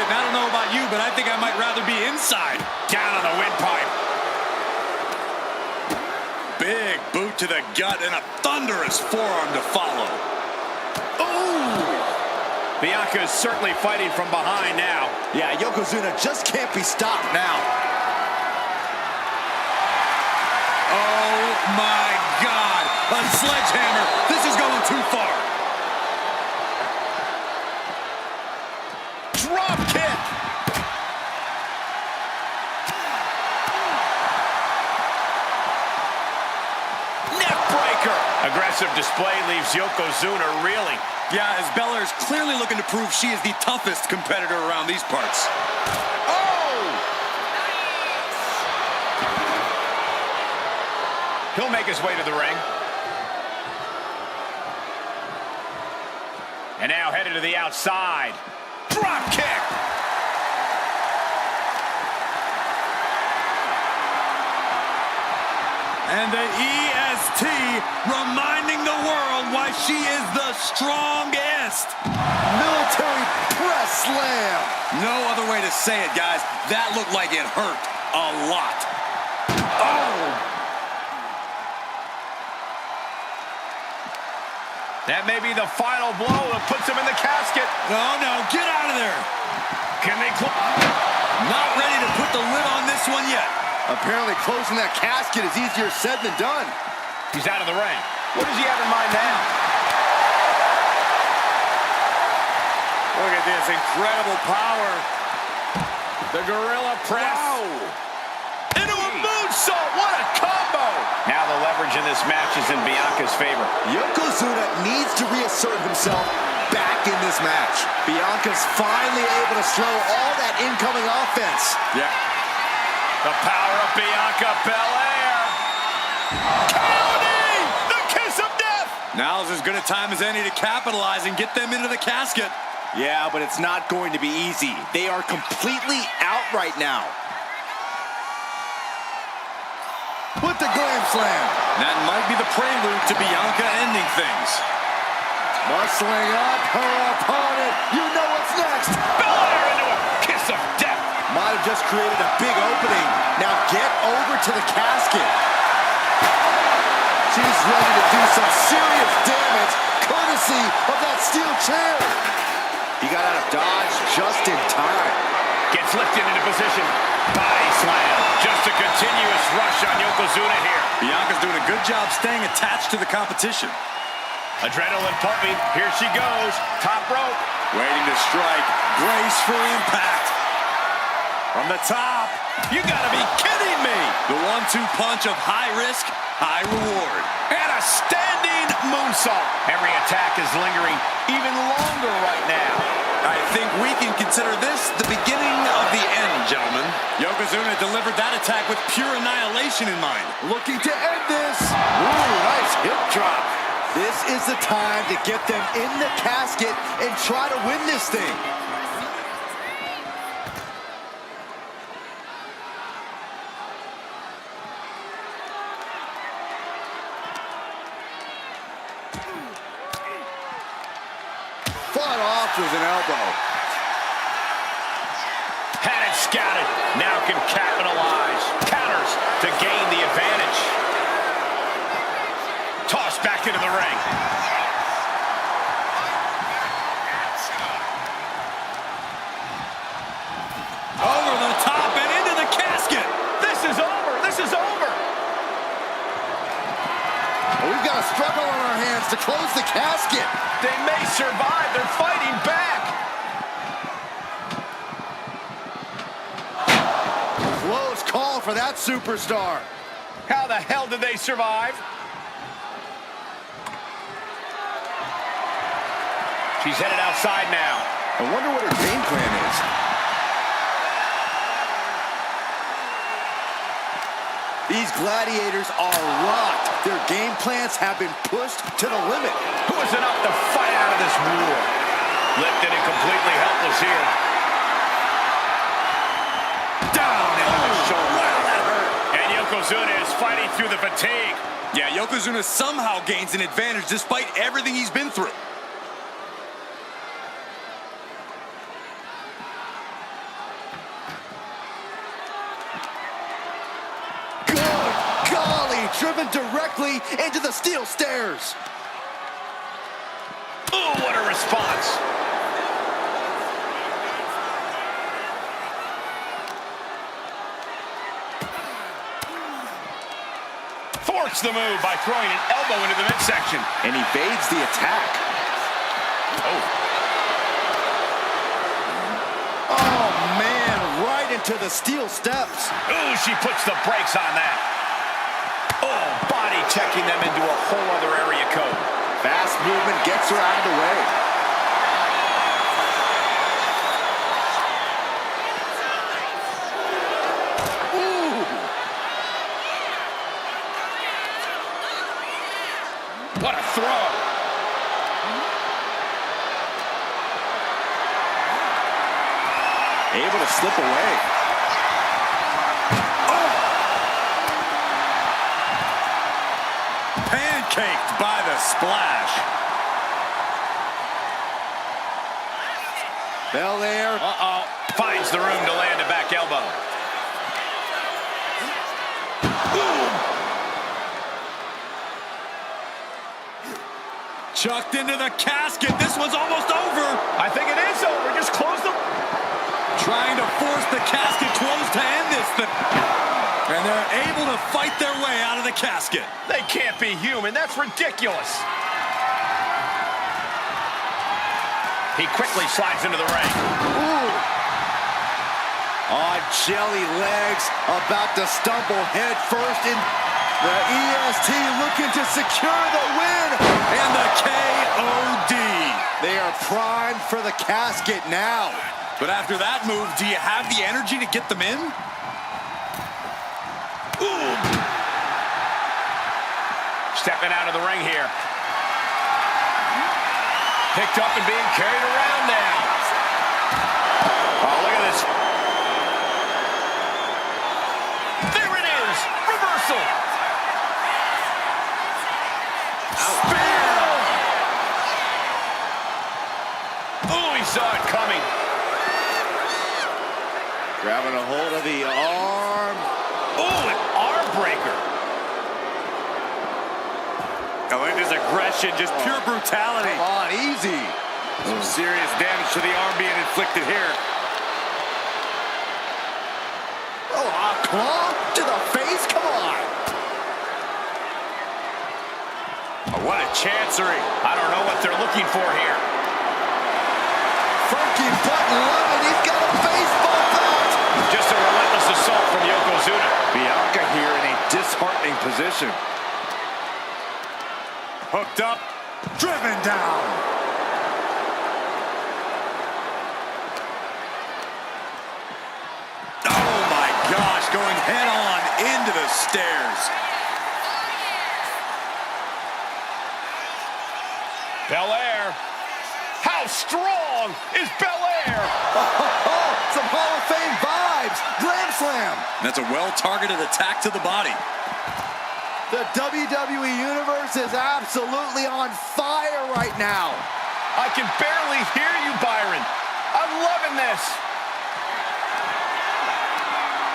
and I don't know about you, but I think I might rather be inside.
Down on the windpipe.
Big boot to the gut and a thunderous forearm to follow. Ooh!
Bianca is certainly fighting from behind now.
Yeah, Yokozuna just can't be stopped now.
Oh my God! A sledgehammer! This is going too far!
Drop kick! Neck breaker! Aggressive display leaves Yokozuna reeling.
Yeah, as Belair is clearly looking to prove she is the toughest competitor around these parts.
Oh! He'll make his way to the ring. And now headed to the outside. Drop kick!
And the EST reminding the world why she is the strongest.
Military press slam.
No other way to say it, guys. That looked like it hurt a lot. Oh!
That may be the final blow that puts him in the casket.
No, get out of there.
Can they
Not ready to put the lid on this one yet.
Apparently closing that casket is easier said than done.
He's out of the ring. What does he have in mind now?
Look at this incredible power.
The gorilla press.
Wow.
Into a moonsault. What a combo. Now the leverage in this match is in Bianca's favor.
Yokozuna needs to reassert himself back in this match. Bianca's finally able to slow all that incoming offense.
Yeah.
The power of Bianca Belair. Counting! The kiss of death!
Now's as good a time as any to capitalize and get them into the casket.
Yeah, but it's not going to be easy. They are completely out right now. With the glam slam.
That might be the prelude to Bianca ending things.
Muscling up her opponent. You know what's next.
Belair into a kiss of death.
Might have just created a big opening. Now get over to the casket. She's ready to do some serious damage, courtesy of that steel chair. He got out of dodge just in time.
Gets lifted into position. Body slam. Just a continuous rush on Yokozuna here.
Bianca's doing a good job staying attached to the competition.
Adrenaline pumping. Here she goes. Top rope.
Waiting to strike. Brace for impact. From the top.
You gotta be kidding me.
The 1-2 punch of high risk, high reward.
And a standing moonsault. Every attack is lingering even longer right now.
I think we can consider this the beginning of the end, gentlemen. Yokozuna delivered that attack with pure annihilation in mind.
Looking to end this. Ooh, nice hip drop. This is the time to get them in the casket and try to win this thing. Fought off with an elbow.
Had it scouted. Now can capitalize. Counters to gain the advantage. Tossed back into the ring.
Over the top and into the casket.
This is over. This is over.
We've got a struggle on our hands to close the casket.
They may survive. They're fighting back.
Close call for that superstar.
How the hell did they survive? She's headed outside now.
I wonder what her game plan is. These gladiators are rocked. Their game plans have been pushed to the limit.
Who is enough to fight out of this war? Lifted and completely helpless here.
Down into the shoulder. Wow, that hurt.
And Yokozuna is fighting through the fatigue.
Yeah, Yokozuna somehow gains an advantage despite everything he's been through.
driven directly into the steel stairs.
Ooh, what a response. Forks the move by throwing an elbow into the midsection.
And evades the attack.
Oh.
Oh, man, right into the steel steps.
Ooh, she puts the brakes on that. Oh, body checking them into a whole other area code.
Fast movement gets her out of the way. Ooh.
What a throw.
Able to slip away.
Pancaked by the splash.
Belair.
Finds the room to land a back elbow.
Chucked into the casket. This one's almost over.
I think it is over. Just close the...
Trying to force the casket closed to end this thing. And they're able to fight their way out of the casket.
They can't be human. That's ridiculous. He quickly slides into the ring.
Ooh. On jelly legs, about to stumble head first in the EST, looking to secure the win.
And the KOD.
They are primed for the casket now.
But after that move, do you have the energy to get them in?
Ooh. Stepping out of the ring here. Picked up and being carried around now. Oh, look at this. There it is. Reversal. Spear. Oh, he saw it coming.
Grabbing a hold of the arm.
Oh, an arm breaker.
I like this aggression, just pure brutality.
Come on, easy.
Some serious damage to the arm being inflicted here.
Oh, a claw to the face? Come on.
Oh, what a chancery.
I don't know what they're looking for here.
Funky button loaded. He's got a face bump out.
Just a relentless assault from Yokozuna.
Bianca here in a disheartening position.
Hooked up, driven down. Oh my gosh, going head on into the stairs.
Belair. How strong is Belair?
Some Hall of Fame vibes. Glam slam.
That's a well-targeted attack to the body.
The WWE Universe is absolutely on fire right now.
I can barely hear you, Byron. I'm loving this.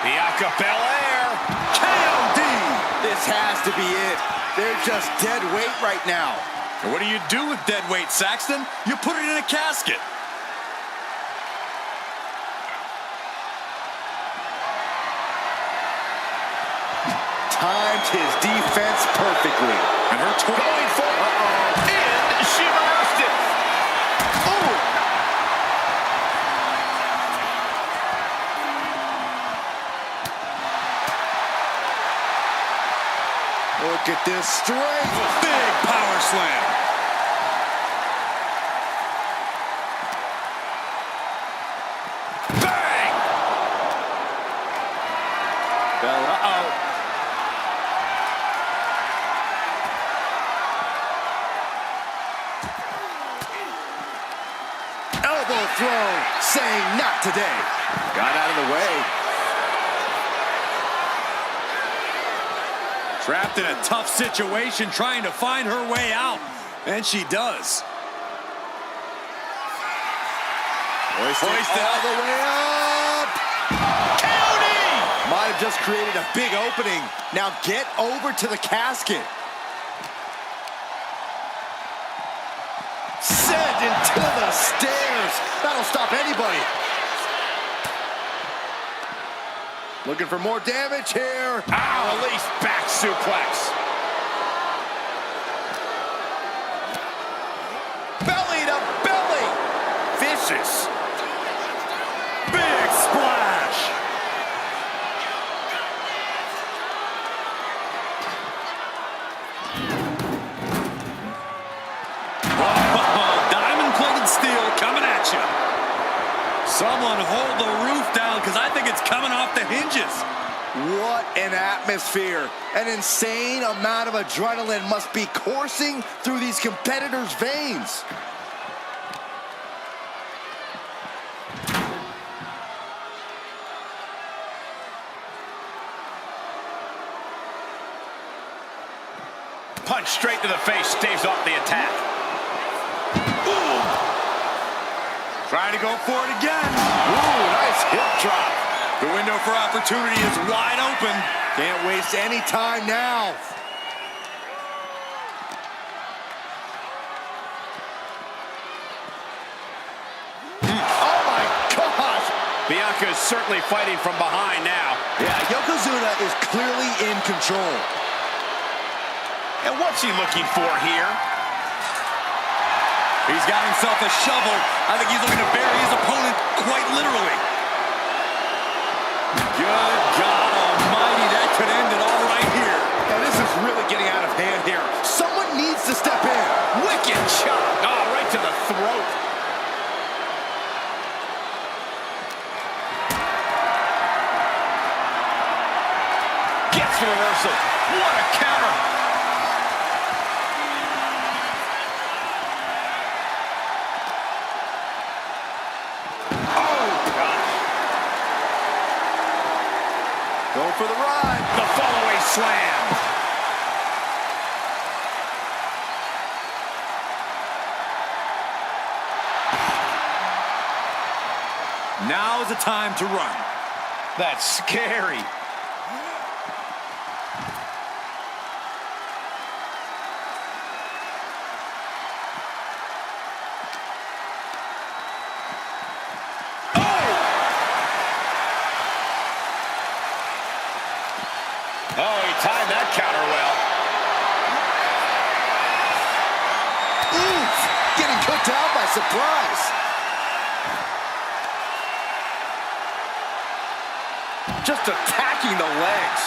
Bianca Belair.
KOD. This has to be it. They're just dead weight right now.
And what do you do with dead weight, Saxton? You put it in a casket.
Timed his defense perfectly.
And her
Going forward. And she reversed it.
Ooh. Look at this strength.
Big power slam. Bang!
Elbow throw, saying not today. Got out of the way.
Trapped in a tough situation, trying to find her way out. And she does.
Hoisted all the way up.
KOD!
Might have just created a big opening. Now get over to the casket. Sent into the stairs. That'll stop anybody. Looking for more damage here.
Release back suplex.
Belly to belly.
Vicious. Big splash. Oh, diamond-plated steel coming at you. Someone hold the roof down because I think it's coming off the hinges.
What an atmosphere. An insane amount of adrenaline must be coursing through these competitors' veins.
Punch straight to the face, staves off the attack.
Ooh. Trying to go for it again.
Ooh, nice hip drop.
The window for opportunity is wide open.
Can't waste any time now. Oh my gosh!
Bianca is certainly fighting from behind now.
Yeah, Yokozuna is clearly in control.
And what's he looking for here?
He's got himself a shovel. I think he's looking to bury his opponent quite literally. Good God almighty, that could end it all right here.
Now this is really getting out of hand here. Someone needs to step in.
Wicked shot. Oh, right to the throat. Gets the reversal. What a counter.
Going for the ride.
The follow-away slam.
Now is the time to run.
That's scary. Oh, he timed that counter well.
Oof! Getting cooked out by surprise. Just attacking the legs.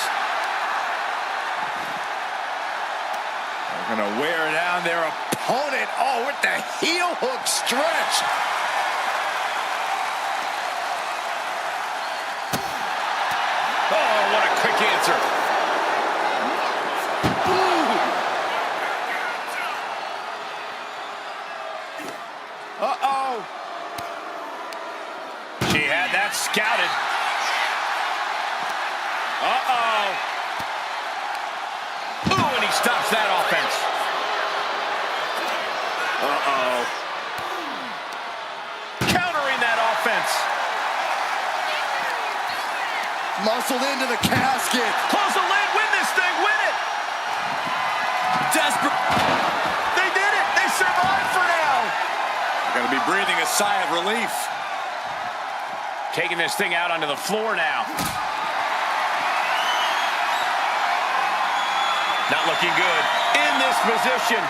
They're gonna wear down their opponent. Oh, with the heel hook stretch.
Oh, what a quick answer.
Uh-oh.
She had that scouted. Uh-oh. Ooh, and he stops that offense.
Uh-oh.
Countering that offense.
Muscled into the casket.
Close the lid, win this thing, win it.
Desperate.
They did it. They survived for now.
Gonna be breathing a sigh of relief.
Taking this thing out onto the floor now. Not looking good in this position.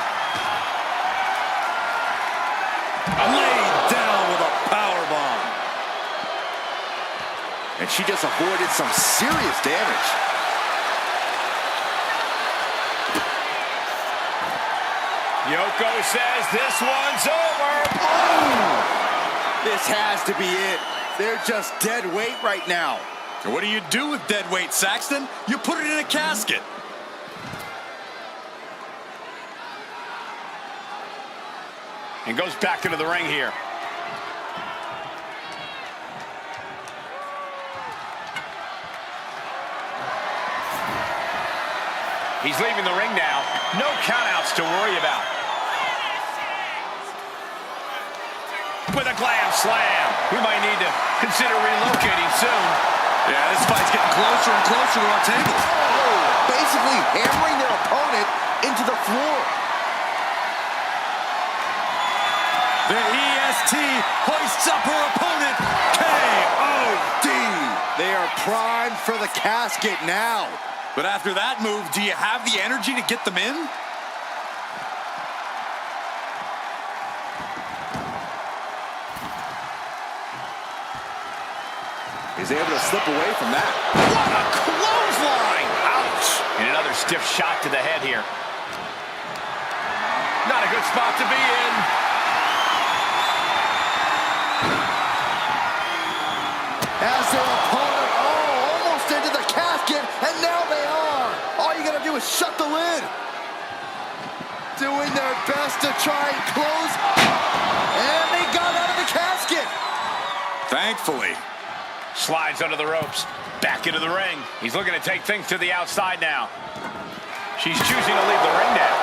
Laid down with a powerbomb.
And she just avoided some serious damage.
Yoko says this one's over.
Oh! This has to be it. They're just dead weight right now.
And what do you do with dead weight, Saxton? You put it in a casket.
And goes back into the ring here. He's leaving the ring now. No countouts to worry about. With a glam slam. We might need to consider relocating soon.
Yeah, this fight's getting closer and closer to our table.
Oh, basically hammering their opponent into the floor.
The EST hoists up her opponent. KOD.
They are primed for the casket now.
But after that move, do you have the energy to get them in?
He's able to slip away from that.
What a clothesline! Ouch! And another stiff shot to the head here. Not a good spot to be in.
As their opponent, almost into the casket, and now they are. All you gotta do is shut the lid. Doing their best to try and close. And they got out of the casket.
Thankfully.
Slides under the ropes. Back into the ring. He's looking to take things to the outside now. She's choosing to leave the ring now.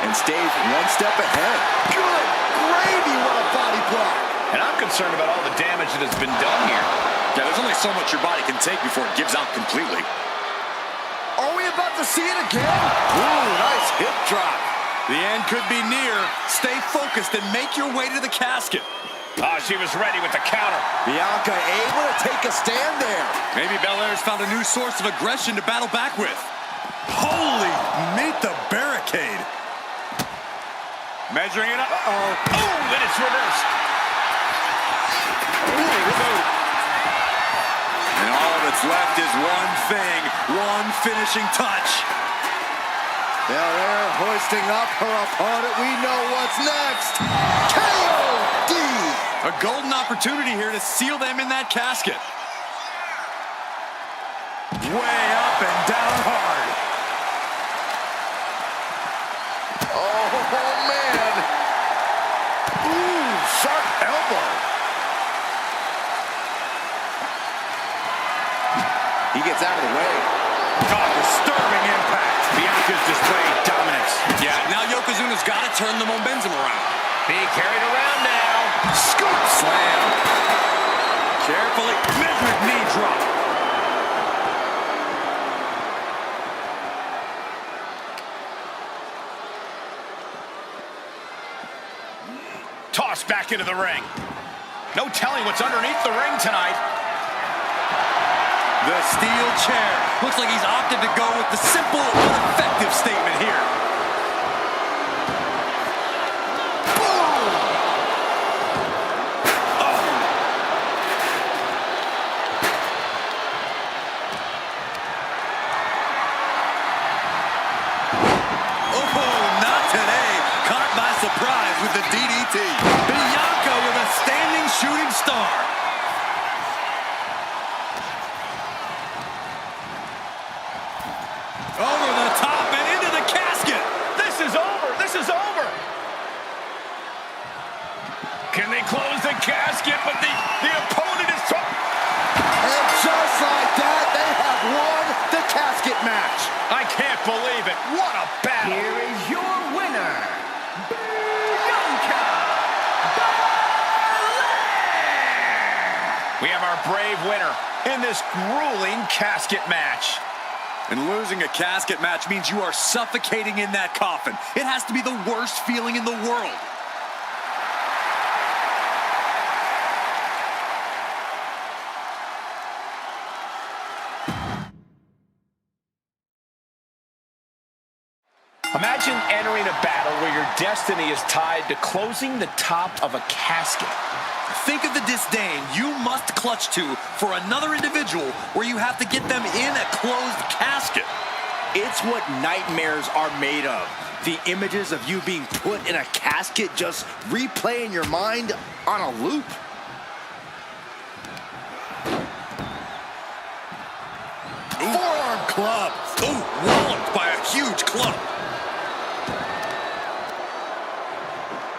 And stays one step ahead. Good gravy, what a body block.
And I'm concerned about all the damage that has been done here.
Yeah, there's only so much your body can take before it gives out completely.
Are we about to see it again? Ooh, nice hip drop.
The end could be near. Stay focused and make your way to the casket.
Oh, she was ready with the counter.
Bianca able to take a stand there.
Maybe Belair's found a new source of aggression to battle back with. Holy, meet the barricade. Measuring it up.
Oh, and it's reversed.
And all that's left is one thing, one finishing touch.
Belair hoisting up her opponent. We know what's next. KOD.
A golden opportunity here to seal them in that casket. Way up and down hard.
Oh, man. Ooh, sharp elbow. He gets out of the way.
God, disturbing impact.
Bianca's displaying dominance.
Yeah, now Yokozuna's got to turn the momentum around.
Being carried around now.
Scoop slam. Carefully, measured knee drop.
Tossed back into the ring. No telling what's underneath the ring tonight.
The steel chair. Looks like he's opted to go with the simple but effective statement here. Surprise with the DDT. Bianca with a standing shooting star. Over the top and into the casket.
This is over. This is over. Can they close the casket? But the opponent is...
And just like that, they have won the casket match.
I can't believe it. What a battle.
Here is your winner,
We have our brave winner in this grueling casket match.
And losing a casket match means you are suffocating in that coffin. It has to be the worst feeling in the world.
Imagine entering a battle where your destiny is tied to closing the top of a casket.
Think of the disdain you must clutch to for another individual where you have to get them in a closed casket.
It's what nightmares are made of. The images of you being put in a casket just replay in your mind on a loop. Forearm club.
Ooh, walloped by a huge club.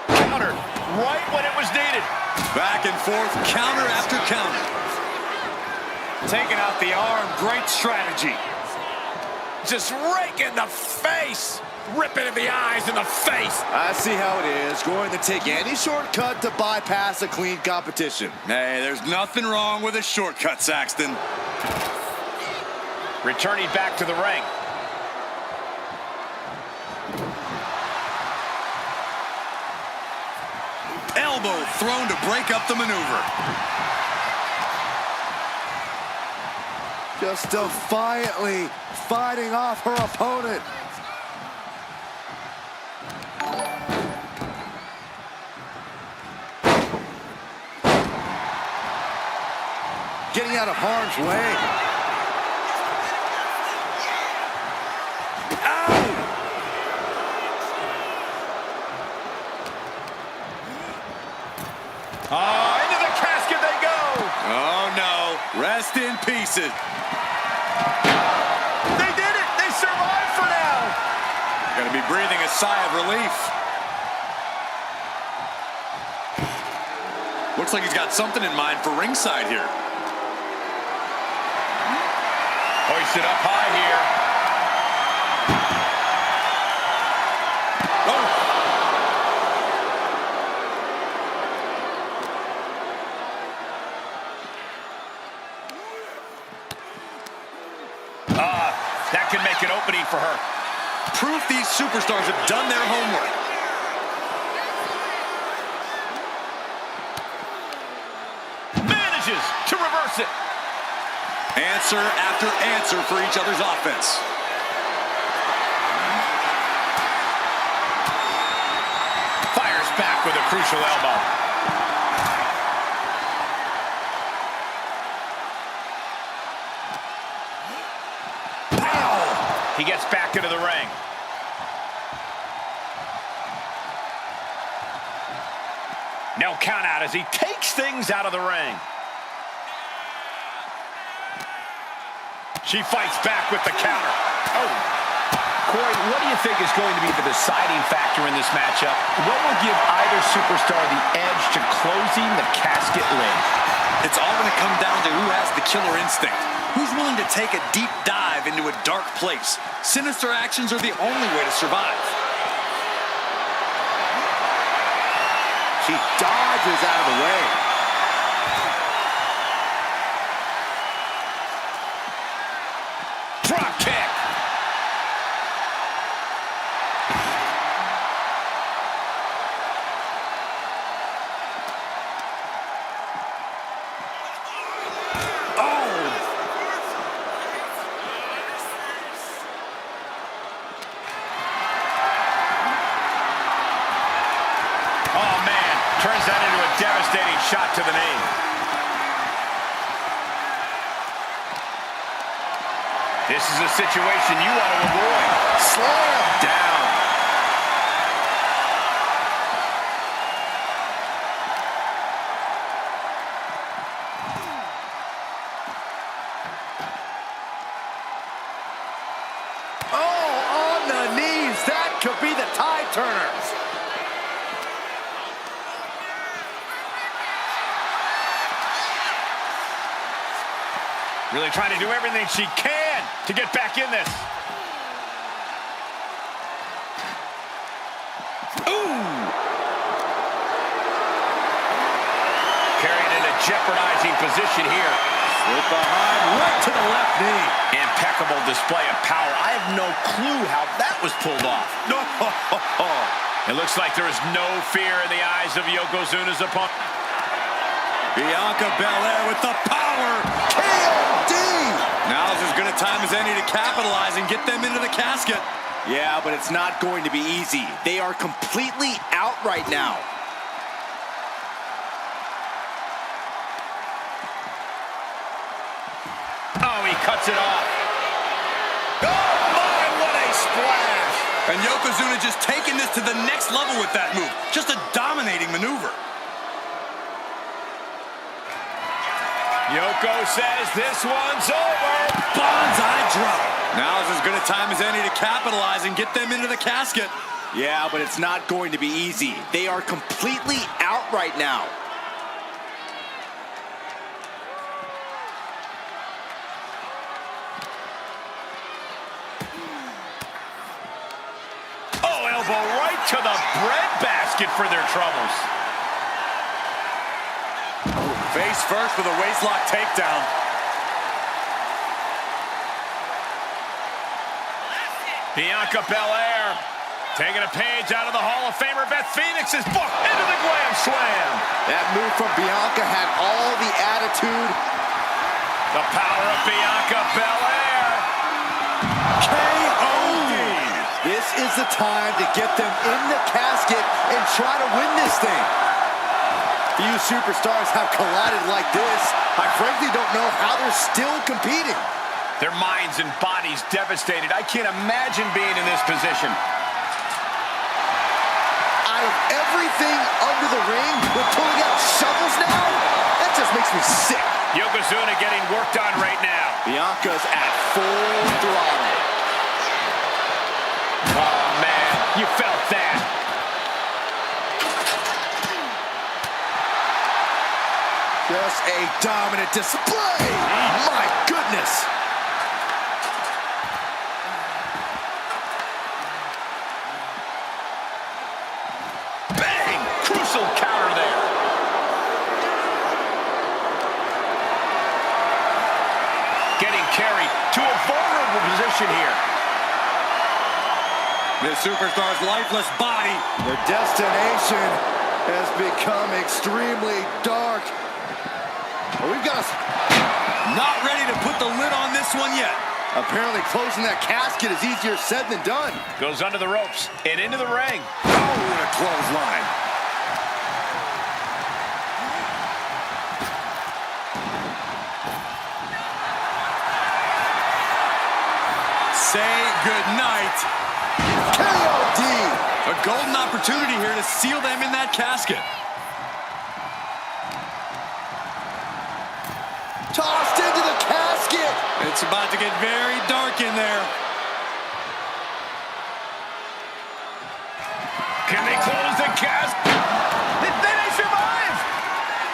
Countered right when it was needed.
Back and forth, counter after counter. Taking out the arm, great strategy.
just rake in the face. Rip it in the eyes, in the face.
I see how it is. Going to take any shortcut to bypass a clean competition.
Hey, there's nothing wrong with a shortcut, Saxton.
Returning back to the ring.
Elbow thrown to break up the maneuver.
Just defiantly fighting off her opponent. Getting out of harm's way.
Oh, into the casket they go.
Oh, no. Rest in pieces.
They did it. They survived for now.
Gonna be breathing a sigh of relief. Looks like he's got something in mind for ringside here.
Hoisted up high here.
Oh.
That can make an opening for her.
Proof these superstars have done their homework.
Manages to reverse it.
Answer after answer for each other's offense.
Fires back with a crucial elbow. He gets back into the ring. No count out as he takes things out of the ring. She fights back with the counter. Oh.
Corey, what do you think is going to be the deciding factor in this matchup? What will give either superstar the edge to closing the casket lid?
It's all going to come down to who has the killer instinct. Who's willing to take a deep dive into a dark place? Sinister actions are the only way to survive.
She dodges out of the way.
Drop kick. Turns that into a devastating shot to the knee. This is a situation you want to avoid.
Slam down.
Oh, on the knees. That could be the tide turners.
Really trying to do everything she can to get back in this. Ooh! Carried in a jeopardizing position here.
Slip behind, right to the left knee.
Impeccable display of power. I have no clue how that was pulled off.
No.
It looks like there is no fear in the eyes of Yokozuna's opponent.
Bianca Belair with the power.
KOD!
Now's as good a time as any to capitalize and get them into the casket.
Yeah, but it's not going to be easy. They are completely out right now.
Oh, he cuts it off. Oh, my, what a splash.
And Yokozuna just taking this to the next level with that move. Just a dominating maneuver.
Yoko says this one's over.
Bonsai drop. Now's as good a time as any to capitalize and get them into the casket.
Yeah, but it's not going to be easy. They are completely out right now.
to the breadbasket for their troubles.
Face first with a waistlock takedown.
Bianca Belair taking a page out of the Hall of Famer Beth Phoenix's book into the Glam Slam.
That move from Bianca had all the attitude.
The power of Bianca Belair.
KO'd. This is the time to get them in the casket and try to win this thing. Few superstars have collided like this. I frankly don't know how they're still competing.
Their minds and bodies devastated. I can't imagine being in this position.
Out of everything under the ring, we're pulling out shovels now? That just makes me sick.
Yokozuna getting worked on right now.
Bianca's at full throttle.
Oh, man, you felt that.
Just a dominant display. My goodness.
Bang! Crucial counter there. Getting carried to a vulnerable position here.
This superstar's lifeless body.
The destination has become extremely dark. We've got
Not ready to put the lid on this one yet.
apparently closing that casket is easier said than done.
Goes under the ropes and into the ring.
Oh, what a clothesline. Say goodnight.
KOD.
A golden opportunity here to seal them in that casket.
Tossed into the casket.
It's about to get very dark in there.
Can they close the casket? They survive!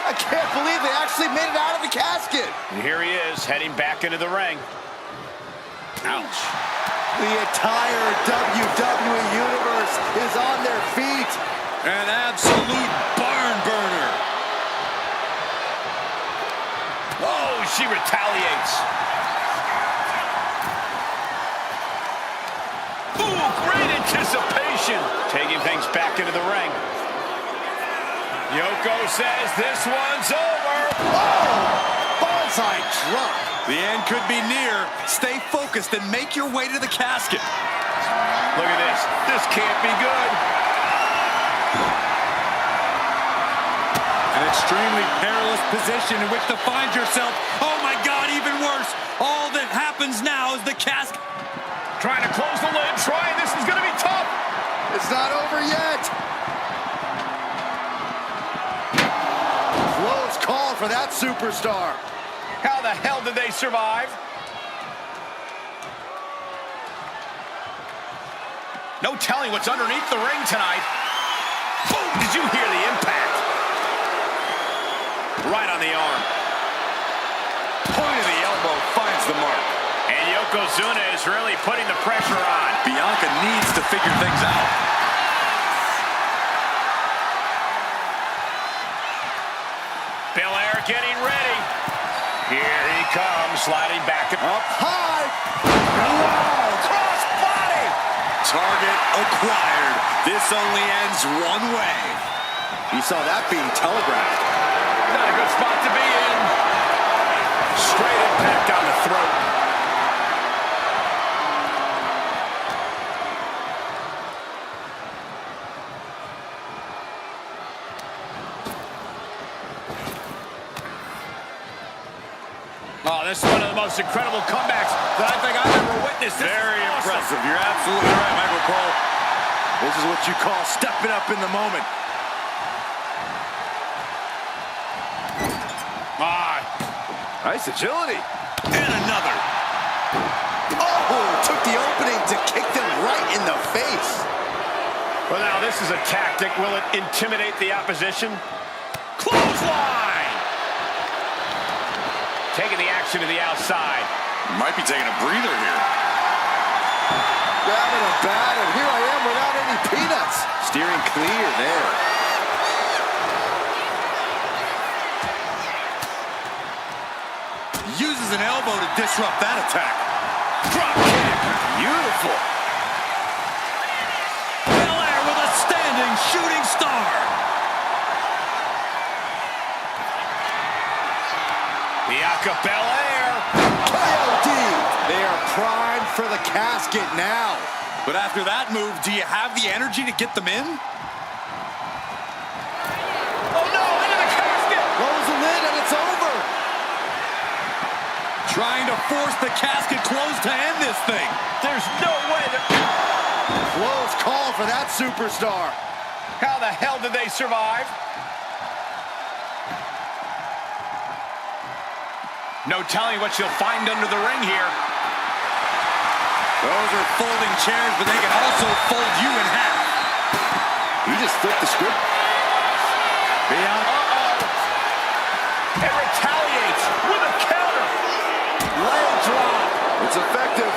I can't believe they actually made it out of the casket.
And here he is, heading back into the ring. Ouch.
The entire WWE Universe is on their feet.
An absolute barn burner.
Oh, she retaliates. Ooh, great anticipation. Taking things back into the ring. Yoko says this one's over.
Oh, bonsai drop.
The end could be near. Stay focused and make your way to the casket.
Look at this. This can't be good.
An extremely perilous position in which to find yourself. Oh my God, even worse. All that happens now is the casket.
Trying to close the lid. Trying. This is going to be tough.
It's not over yet. Close call for that superstar.
How the hell did they survive? No telling what's underneath the ring tonight. Boom! Did you hear the impact? Right on the arm.
Point of the elbow finds the mark.
And Yokozuna is really putting the pressure on.
Bianca needs to figure things out.
Belair getting ready. Here he comes, sliding back and
Up high.
wow, cross body.
Target acquired. This only ends one way.
You saw that being telegraphed.
Not a good spot to be in. Straight impact down the throat. Oh, this is one of the most incredible comebacks that I think I've ever witnessed. This
Very
is awesome.
impressive. You're absolutely right, Michael Cole. This is what you call stepping up in the moment.
Nice agility.
And another.
Oh, took the opening to kick them right in the face.
Well, now this is a tactic. Will it intimidate the opposition? Clothesline! Taking the action to the outside.
Might be taking a breather here.
Grabbing a bat, and here I am without any peanuts. Steering clear there.
Uses an elbow to disrupt that attack. Drop kick. Beautiful. Belair with a standing shooting star.
Bianca Belair.
KOD. They are primed for the casket now.
But after that move, do you have the energy to get them in?
Oh no, into the casket.
Close the lid and it's over.
Trying to force the casket closed to end this thing.
There's no way that...
Close call for that superstar.
How the hell did they survive? No telling what she'll find under the ring here.
Those are folding chairs, but they can also fold you in half.
He just flipped the script.
Bianca.
It retaliates with a counter.
Leg drop. It's effective.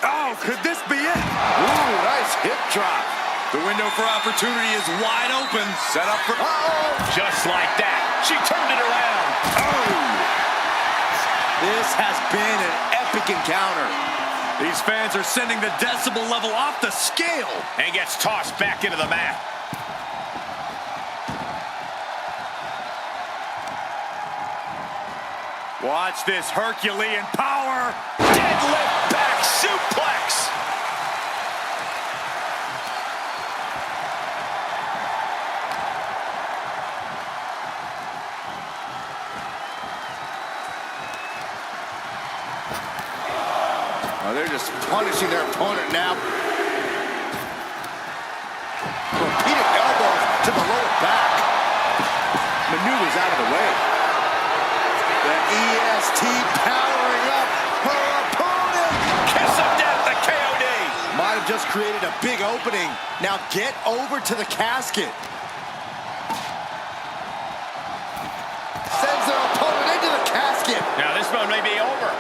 Oh, could this be it?
Ooh, nice hip drop.
The window for opportunity is wide open. Set up for...
Just like that. She turned it around.
This has been an epic encounter.
These fans are sending the decibel level off the scale.
And gets tossed back into the mat.
Watch this Herculean power.
Deadlift back suplex.
Oh, they're just punishing their opponent now. Repeated elbows to the lower back. Maneuvers out of the way. The EST powering up her opponent.
Kiss of death, the KOD.
Might have just created a big opening. Now get over to the casket. Sends their opponent into the casket.
Now this one may be over.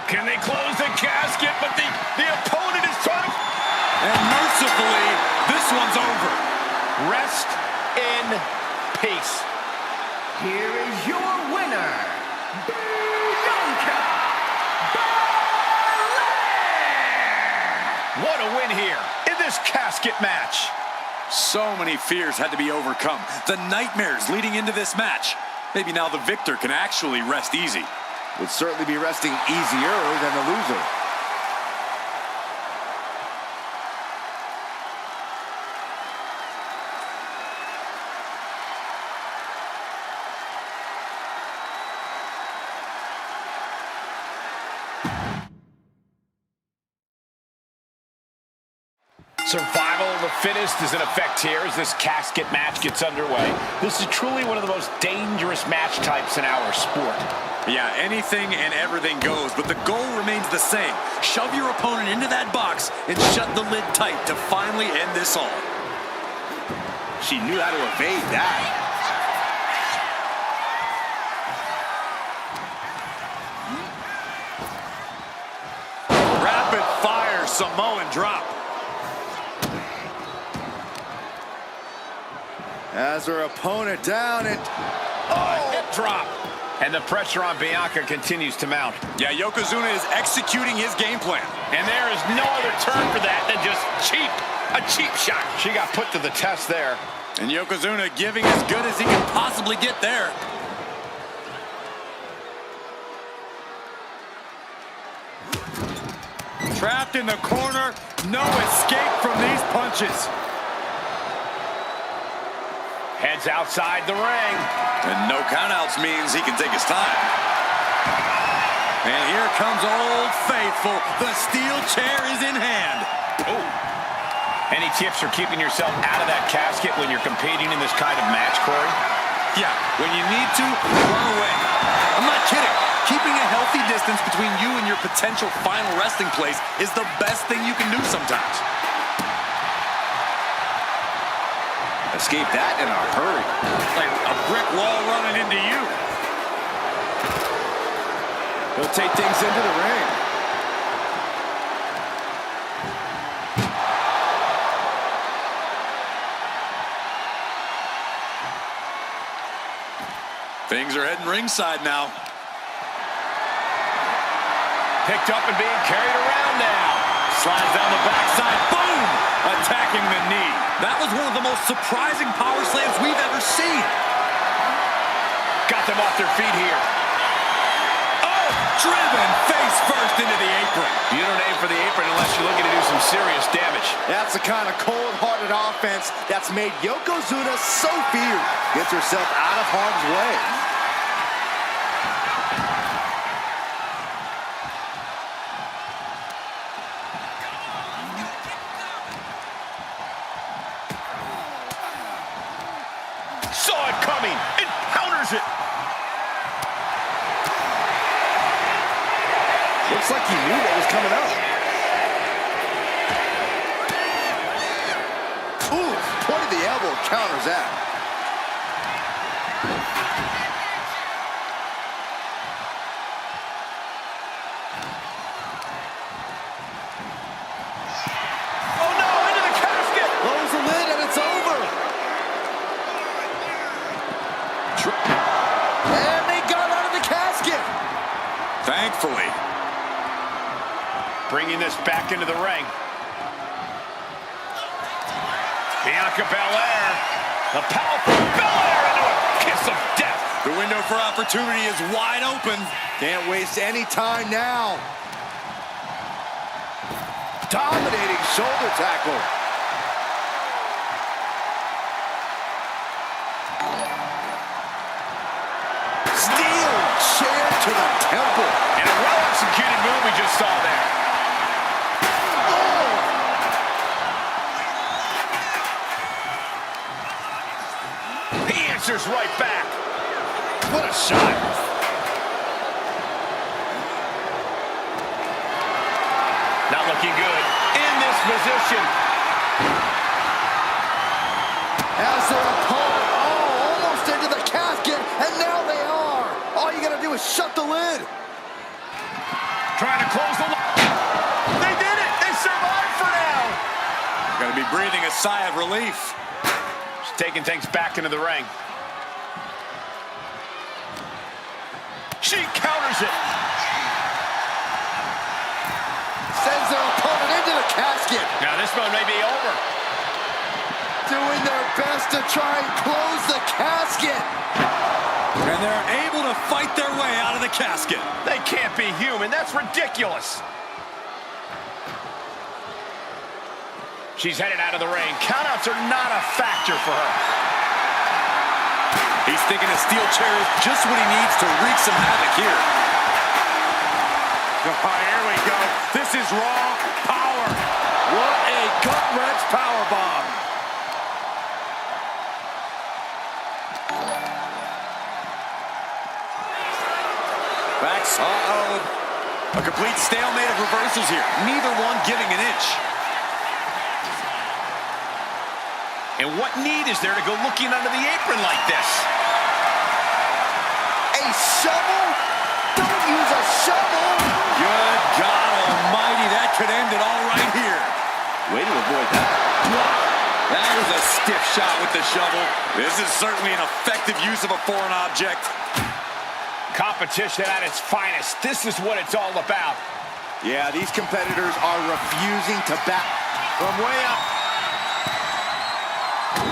Can they close the casket? But the opponent is trying to...
And mercifully, this one's over.
Rest in peace.
Here is your winner, Bianca Belair!
What a win here in this casket match.
So many fears had to be overcome. The nightmares leading into this match. Maybe now the victor can actually rest easy.
Would certainly be resting easier than the loser.
Survival of the fittest is in effect here as this casket match gets underway. This is truly one of the most dangerous match types in our sport.
Yeah, anything and everything goes, but the goal remains the same. Shove your opponent into that box and shut the lid tight to finally end this all.
She knew how to evade that.
Rapid fire Samoan drop.
As her opponent down and...
Hip drop. And the pressure on Bianca continues to mount.
Yeah, Yokozuna is executing his game plan.
And there is no other term for that than just cheap. A cheap shot. She got put to the test there.
And Yokozuna giving as good as he can possibly get there. Trapped in the corner, no escape from these punches.
Heads outside the ring.
And no countouts means he can take his time. And here comes Old Faithful. The steel chair is in hand.
Oh. Any tips for keeping yourself out of that casket when you're competing in this kind of match, Corey?
Yeah, when you need to, run away. I'm not kidding. Keeping a healthy distance between you and your potential final resting place is the best thing you can do sometimes.
Escape that in a hurry.
Like a brick wall running into you.
He'll take things into the ring.
Things are heading ringside now.
Picked up and being carried around now.
Slides down the backside. Boom! Attacking the knee. That was one of the most surprising power slams we've ever seen.
Got them off their feet here.
Oh! Driven face first into the apron.
You don't aim for the apron unless you're looking to do some serious damage.
That's the kind of cold-hearted offense that's made Yokozuna so feared. Gets herself out of harm's way.
Saw it coming and counters it.
Looks like he knew what was coming up. Ooh, point of the elbow counters that.
Oh no, into the casket.
Close the lid and it's over. And they got out of the casket.
Thankfully.
Bringing this back into the ring. Bianca Belair. The powerful Belair into a kiss of death.
The window for opportunity is wide open.
Can't waste any time now. Dominating shoulder tackle. Steel chair to the temple.
And a well-executed move we just saw there. He answers right back.
What a shot.
Not looking good. In this position.
As their opponent, almost into the casket, and now they are. All you gotta do is shut the lid.
Trying to close the lid. They did it. They survived for now.
Gonna be breathing a sigh of relief.
She's taking things back into the ring. She counters it.
Sends their opponent into the casket.
Now this one may be over.
Doing their best to try and close the casket.
And they're able to fight their way out of the casket.
They can't be human. That's ridiculous. She's headed out of the ring. Countouts are not a factor for her.
He's thinking a steel chair is just what he needs to wreak some havoc here.
Oh, here we go. This is raw power. What a gut-wrench powerbomb.
Backs. Uh-oh. A complete stalemate of reversals here. Neither one giving an inch.
And what need is there to go looking under the apron like this?
A shovel? Don't use a shovel.
Good God almighty, that could end it all right here.
Way to avoid that.
That was a stiff shot with the shovel. This is certainly an effective use of a foreign object.
Competition at its finest. This is what it's all about.
Yeah, these competitors are refusing to back from way up.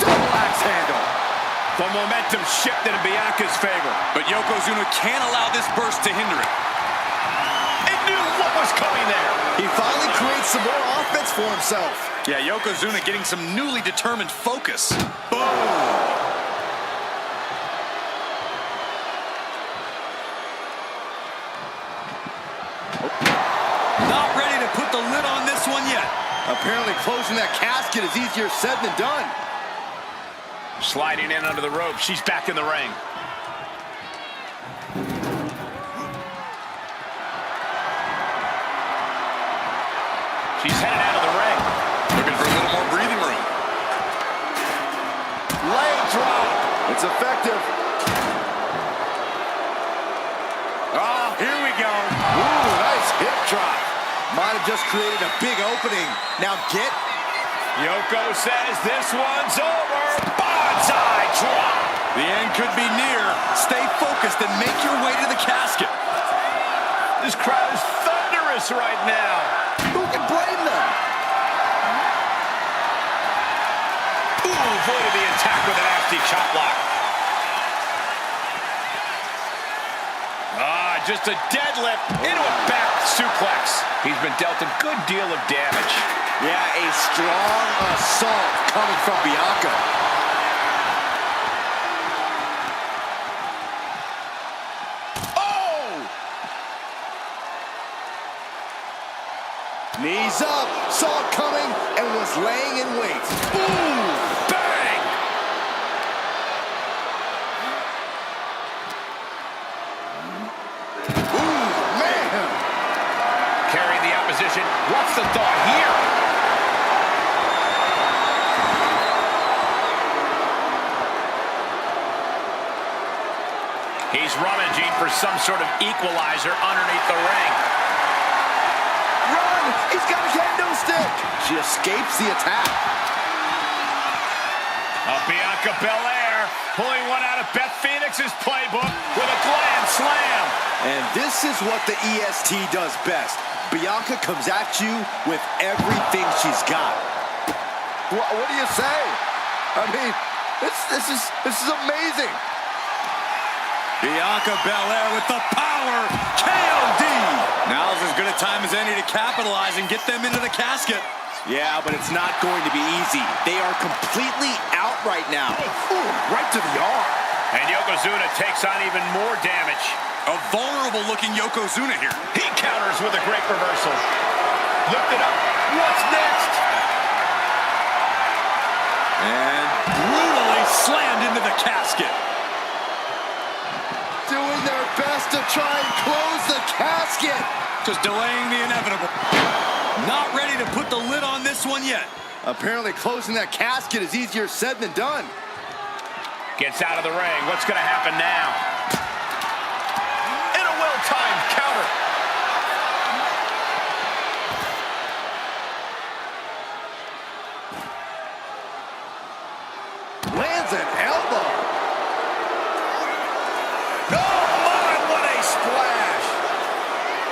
Double axe handle.
The momentum shifted in Bianca's favor.
But Yokozuna can't allow this burst to hinder it.
It knew what was coming there.
He finally creates some more offense for himself.
Yeah, Yokozuna getting some newly determined focus. Boom! Not ready to put the lid on this one yet.
Apparently closing that casket is easier said than done.
Sliding in under the rope. She's back in the ring. She's headed out of the ring.
Looking for a little more breathing room.
It's effective.
Oh, here we go.
Ooh, nice hip drop. Might have just created a big opening. Now get.
Yoko says this one's over. Bonsai drop.
The end could be near. Stay focused and make your way to the casket.
This crowd is thunderous right now.
Who can blame them?
Ooh, avoided the attack with a nasty chop block. Just a deadlift into a back suplex. He's been dealt a good deal of damage.
Yeah, a strong assault coming from Bianca.
Oh!
Knees up, saw it coming, and was laying in wait.
Ooh! Bang! Carrying the opposition. What's the thought here? He's rummaging for some sort of equalizer underneath the ring.
Run! He's got a kendo stick! She escapes the attack.
Bianca Belair pulling one out of Beth Phoenix's playbook with a grand slam.
And this is what the EST does best. Bianca comes at you with everything she's got. What do you say? I mean, this is amazing.
Bianca Belair with the power. KOD. Now's as good a time as any to capitalize and get them into the casket.
Yeah, but it's not going to be easy. They are completely out right now. Ooh, right to the arm.
And Yokozuna takes on even more damage.
A vulnerable-looking Yokozuna here.
He counters with a great reversal. Lift it up. What's next?
And brutally slammed into the casket.
Doing their best to try and close the casket.
Just delaying the inevitable. Not ready to put the lid on this one yet.
Apparently closing that casket is easier said than done.
Gets out of the ring. What's going to happen now? In a well-timed counter.
Lands an elbow.
Oh, my, what a splash.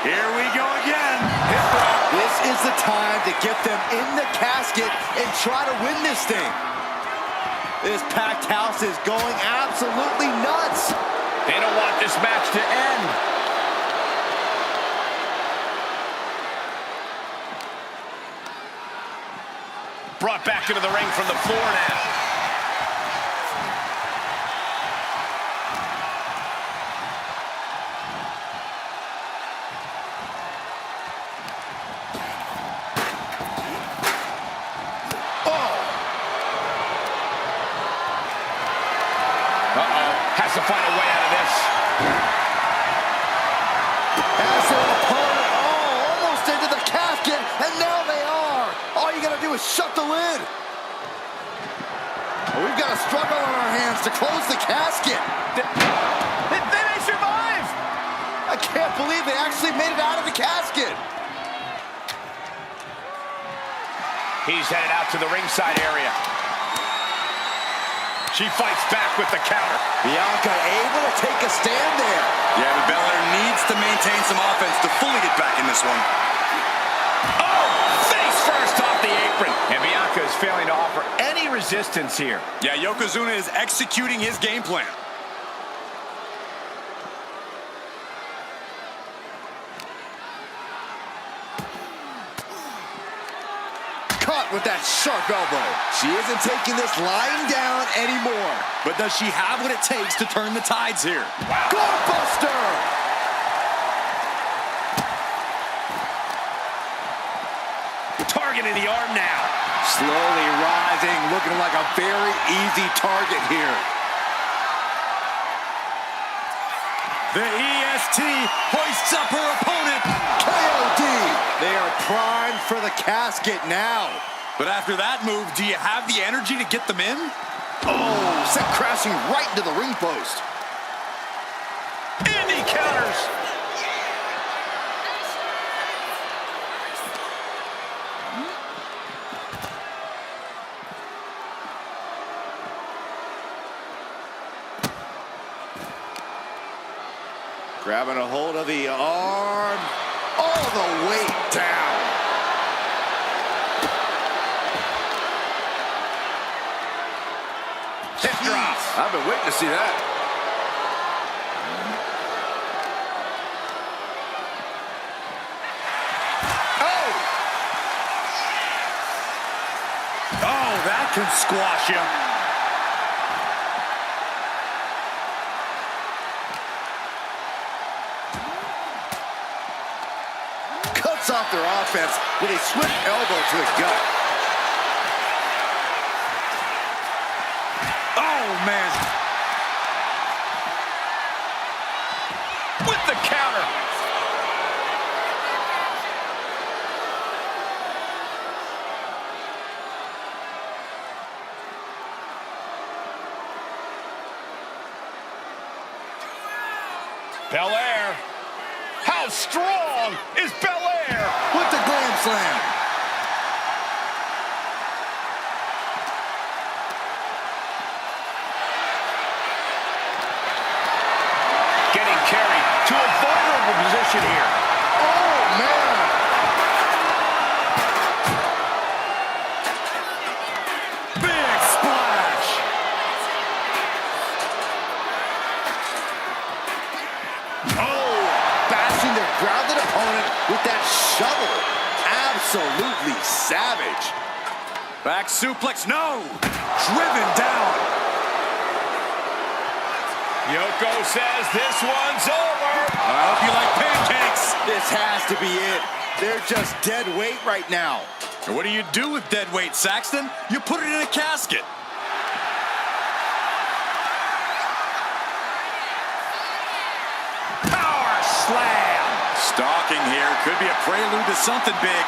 Here we go again.
Hip drop.
This is the time to get them in the casket and try to win this thing. This packed house is going absolutely nuts.
They don't want this match to end. Brought back into the ring from the floor now. Has to find a way out of this.
As their opponent, almost into the casket, and now they are. All you gotta do is shut the lid. We've got a struggle on our hands to close the casket. They may survive. I can't believe they actually made it out of the casket.
He's headed out to the ringside area. She fights back with the counter.
Bianca able to take a stand there.
Yeah, but Belair needs to maintain some offense to fully get back in this one.
Oh, face first off the apron. And Bianca is failing to offer any resistance here.
Yeah, Yokozuna is executing his game plan.
Caught with that sharp elbow. She isn't taking this lying down anymore.
But does she have what it takes to turn the tides here?
Goalbuster!
Targeting the arm now.
Slowly rising, looking like a very easy target here.
The EST hoists up her opponent.
KOD! They are primed for the casket now.
But after that move, do you have the energy to get them in?
Oh, sent crashing right into the ring post.
And he counters.
Grabbing a hold of the arm. All the way down.
Hip drop.
I've been waiting to see that. Oh!
Oh, that can squash you.
Cuts off their offense with a swift elbow to the gut.
Oh, man.
With the counter. Belair. How strong is Belair?
With the Glam Slam.
Getting carried to a vulnerable position here.
Oh, man.
Big splash.
Oh, bashing their grounded opponent with that shovel. Absolutely savage.
Back suplex, no. Driven down.
Yoko says this one's over.
I hope you like pancakes.
This has to be it. They're just dead weight right now.
And what do you do with dead weight, Saxton? You put it in a casket.
Power slam.
Stalking here could be a prelude to something big.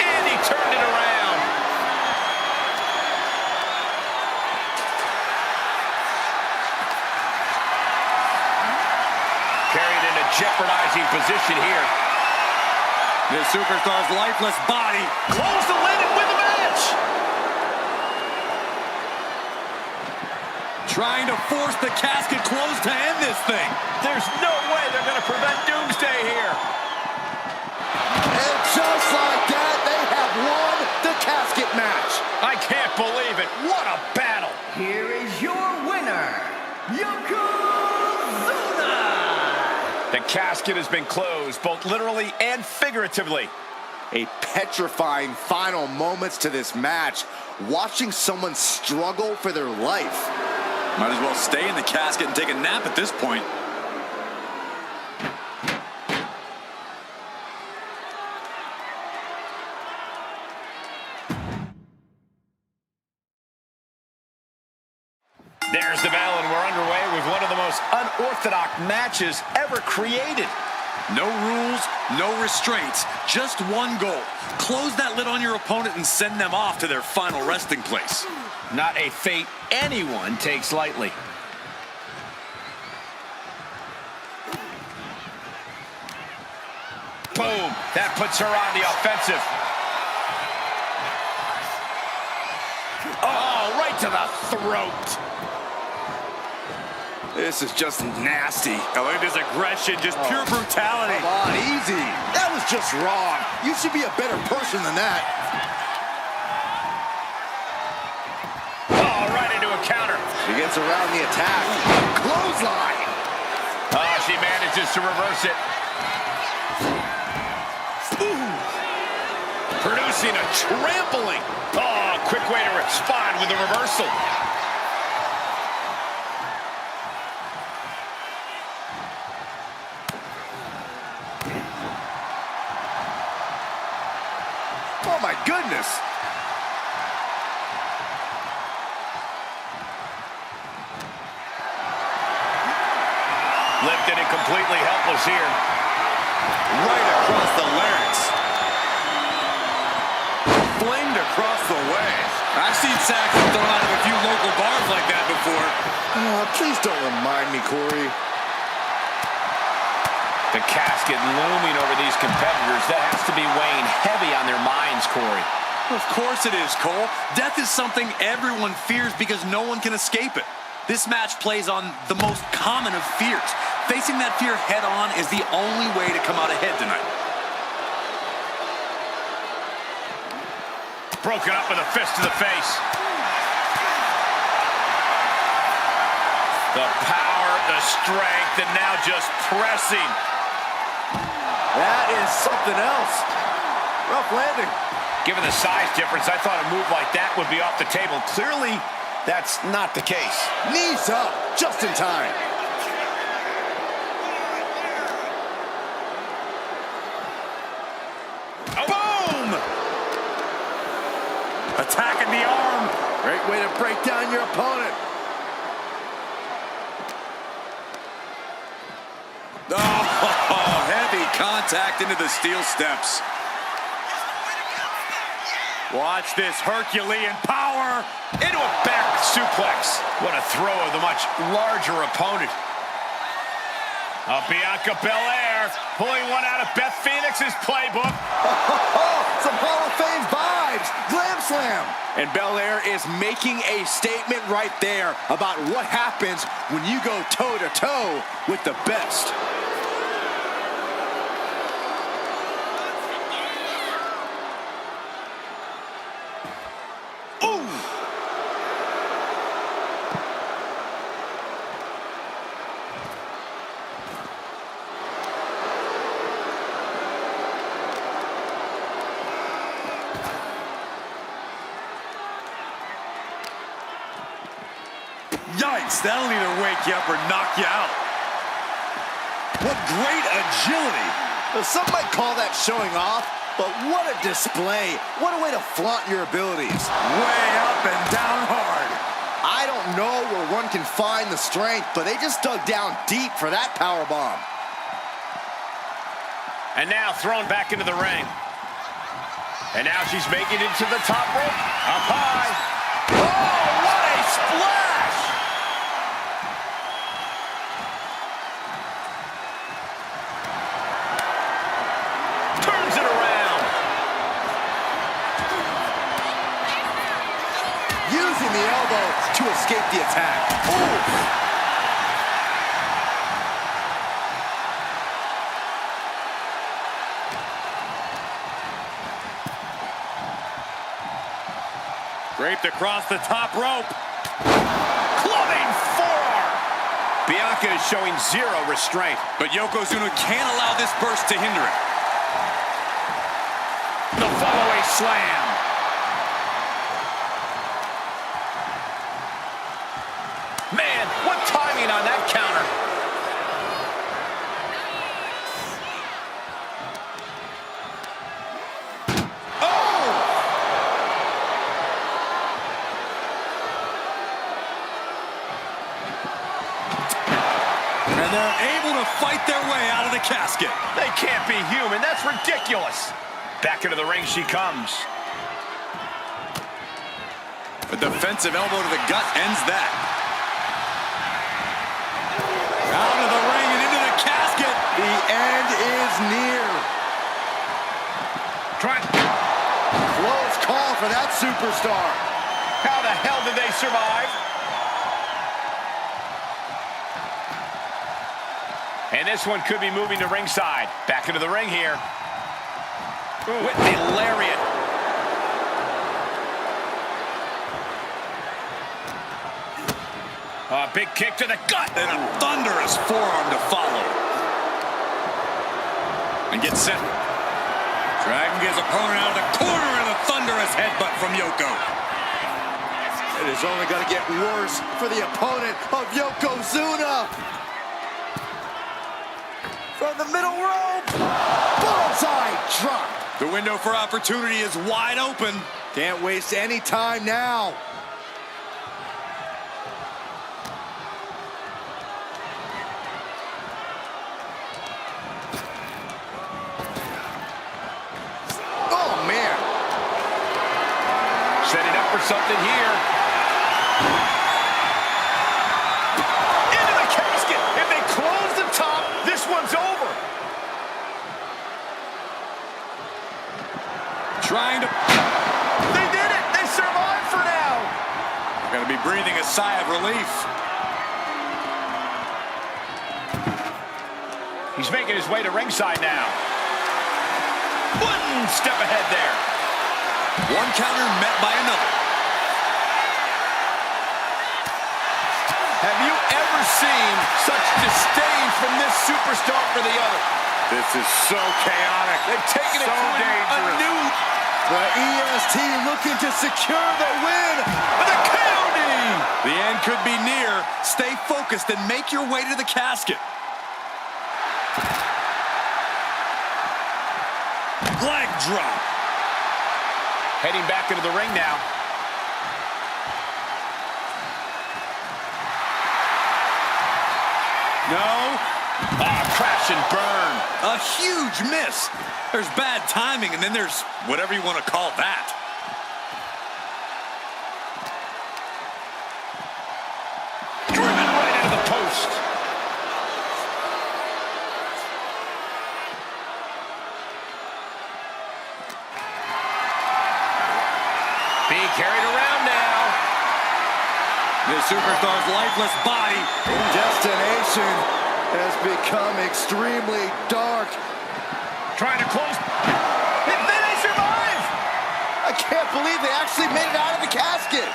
And he turned it around. Carried in a jeopardizing position here.
The superstar's lifeless body.
Close the lid and win the match.
Trying to force the casket closed to end this thing.
There's no way they're going to prevent Doomsday here.
And just like that, they have won the casket match.
I can't believe it. What a battle.
Here is your winner, Yokozuna!
The casket has been closed, both literally and figuratively.
A petrifying final moments to this match. Watching someone struggle for their life.
Might as well stay in the casket and take a nap at this point.
There's the bell, and we're underway with one of the most unorthodox matches ever created.
No rules, no restraints, just one goal. Close that lid on your opponent and send them off to their final resting place.
Not a fate anyone takes lightly. Boom! That puts her on the offensive. Oh, right to the throat.
This is just nasty.
I look at this aggression, just pure brutality.
Come on, easy. That was just wrong. You should be a better person than that.
Oh, right into a counter.
She gets around the attack. Clothesline.
Oh, she manages to reverse it. Ooh. Producing a trampling. Oh, quick way to respond with the reversal.
Oh, my goodness.
Lifted and completely helpless here.
Right across the larynx. Flinged across the way. actually thrown out of a few local bars like that before.
Please don't remind me, Corey.
The casket looming over these competitors. That has to be weighing heavy on their minds, Corey.
Of course it is, Cole. Death is something everyone fears because no one can escape it. This match plays on the most common of fears. Facing that fear head on is the only way to come out ahead tonight.
Broken up with a fist to the face. The power, the strength, and now just pressing.
That is something else. Rough landing.
Given the size difference, I thought a move like that would be off the table. Clearly, that's not the case.
Knees up, just in time.
Oh. Boom!
Attacking the arm.
Great way to break down your opponent.
Oh, heavy contact into the steel steps. Watch this Herculean power.
Into a back suplex. What a throw of the much larger opponent. Bianca Belair pulling one out of Beth Phoenix's playbook.
Some Hall of Fame vibes. Glam slam. And Belair is making a statement right there about what happens when you go toe-to-toe with the best.
Yikes, that'll either wake you up or knock you out. What great agility.
Now, some might call that showing off, but what a display. What a way to flaunt your abilities.
Way up and down hard.
I don't know where one can find the strength, but they just dug down deep for that power bomb.
And now thrown back into the ring. And now she's making it to the top rope. Up high. Oh, what a splash! Turns it around.
Using the elbow to escape the attack. Ooh.
Draped across the top rope.
Clubbing forearm. Bianca is showing zero restraint.
But Yokozuna can't allow this burst to hinder it.
The follow-away slam. Man, what timing on that counter.
And they're able to fight their way out of the casket.
They can't be human. That's ridiculous. Back into the ring she comes.
A defensive elbow to the gut ends that. Out of the ring and into the casket.
The end is near. Close call for that superstar.
How the hell did they survive? And this one could be moving to ringside. Back into the ring here. With the lariat. A big kick to the gut.
And a thunderous forearm to follow. And gets set. Dragging his opponent out of the corner and a thunderous headbutt from Yoko.
It is only going to get worse for the opponent of Yokozuna. From the middle rope. Bullseye drop.
The window for opportunity is wide open.
Can't waste any time now. Oh, man.
Setting up for
something here. Into the casket. If they close the top, this one's over.
Trying to...
They did it. They survived for now.
They're going to be breathing a sigh of relief.
He's making his way to ringside now. One step ahead there.
One counter met by another.
Have you ever seen such disdain from this superstar for the other?
This is so chaotic.
They've taken it to a new...
The EST looking to secure the win.
The county!
The end could be near. Stay focused and make your way to the casket. Leg drop.
Heading back into the ring now.
No.
Crash and burn.
A huge miss. There's bad timing, and then there's whatever you want to call that.
Driven right into the post. Being carried around now.
The superstar's lifeless body.
Destination has become extremely dark.
Trying to close. Then they survive.
I can't believe they actually made it out of the casket.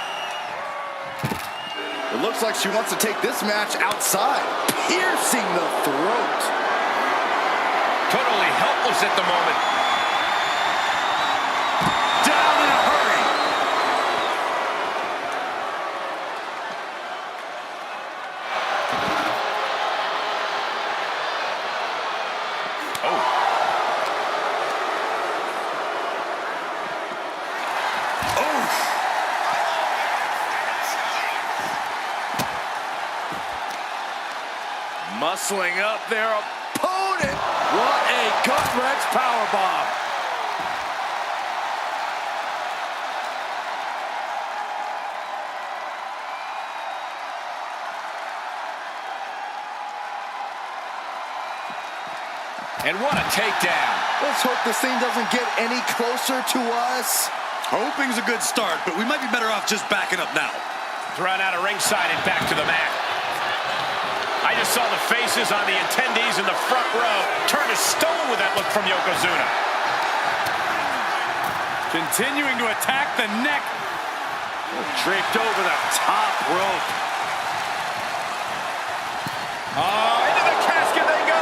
It looks like she wants to take this match outside, piercing the throat.
Totally helpless at the moment.
Down in a hurry.
Oh.
Muscling up their opponent. What a gut-wrench powerbomb.
And what a takedown.
Let's hope this thing doesn't get any closer to us.
Hoping's a good start, but we might be better off just backing up now.
Thrown out of ringside and back to the mat. I just saw the faces on the attendees in the front row turn to stone with that look from Yokozuna.
Continuing to attack the neck. Draped over the top rope.
Into the casket they go.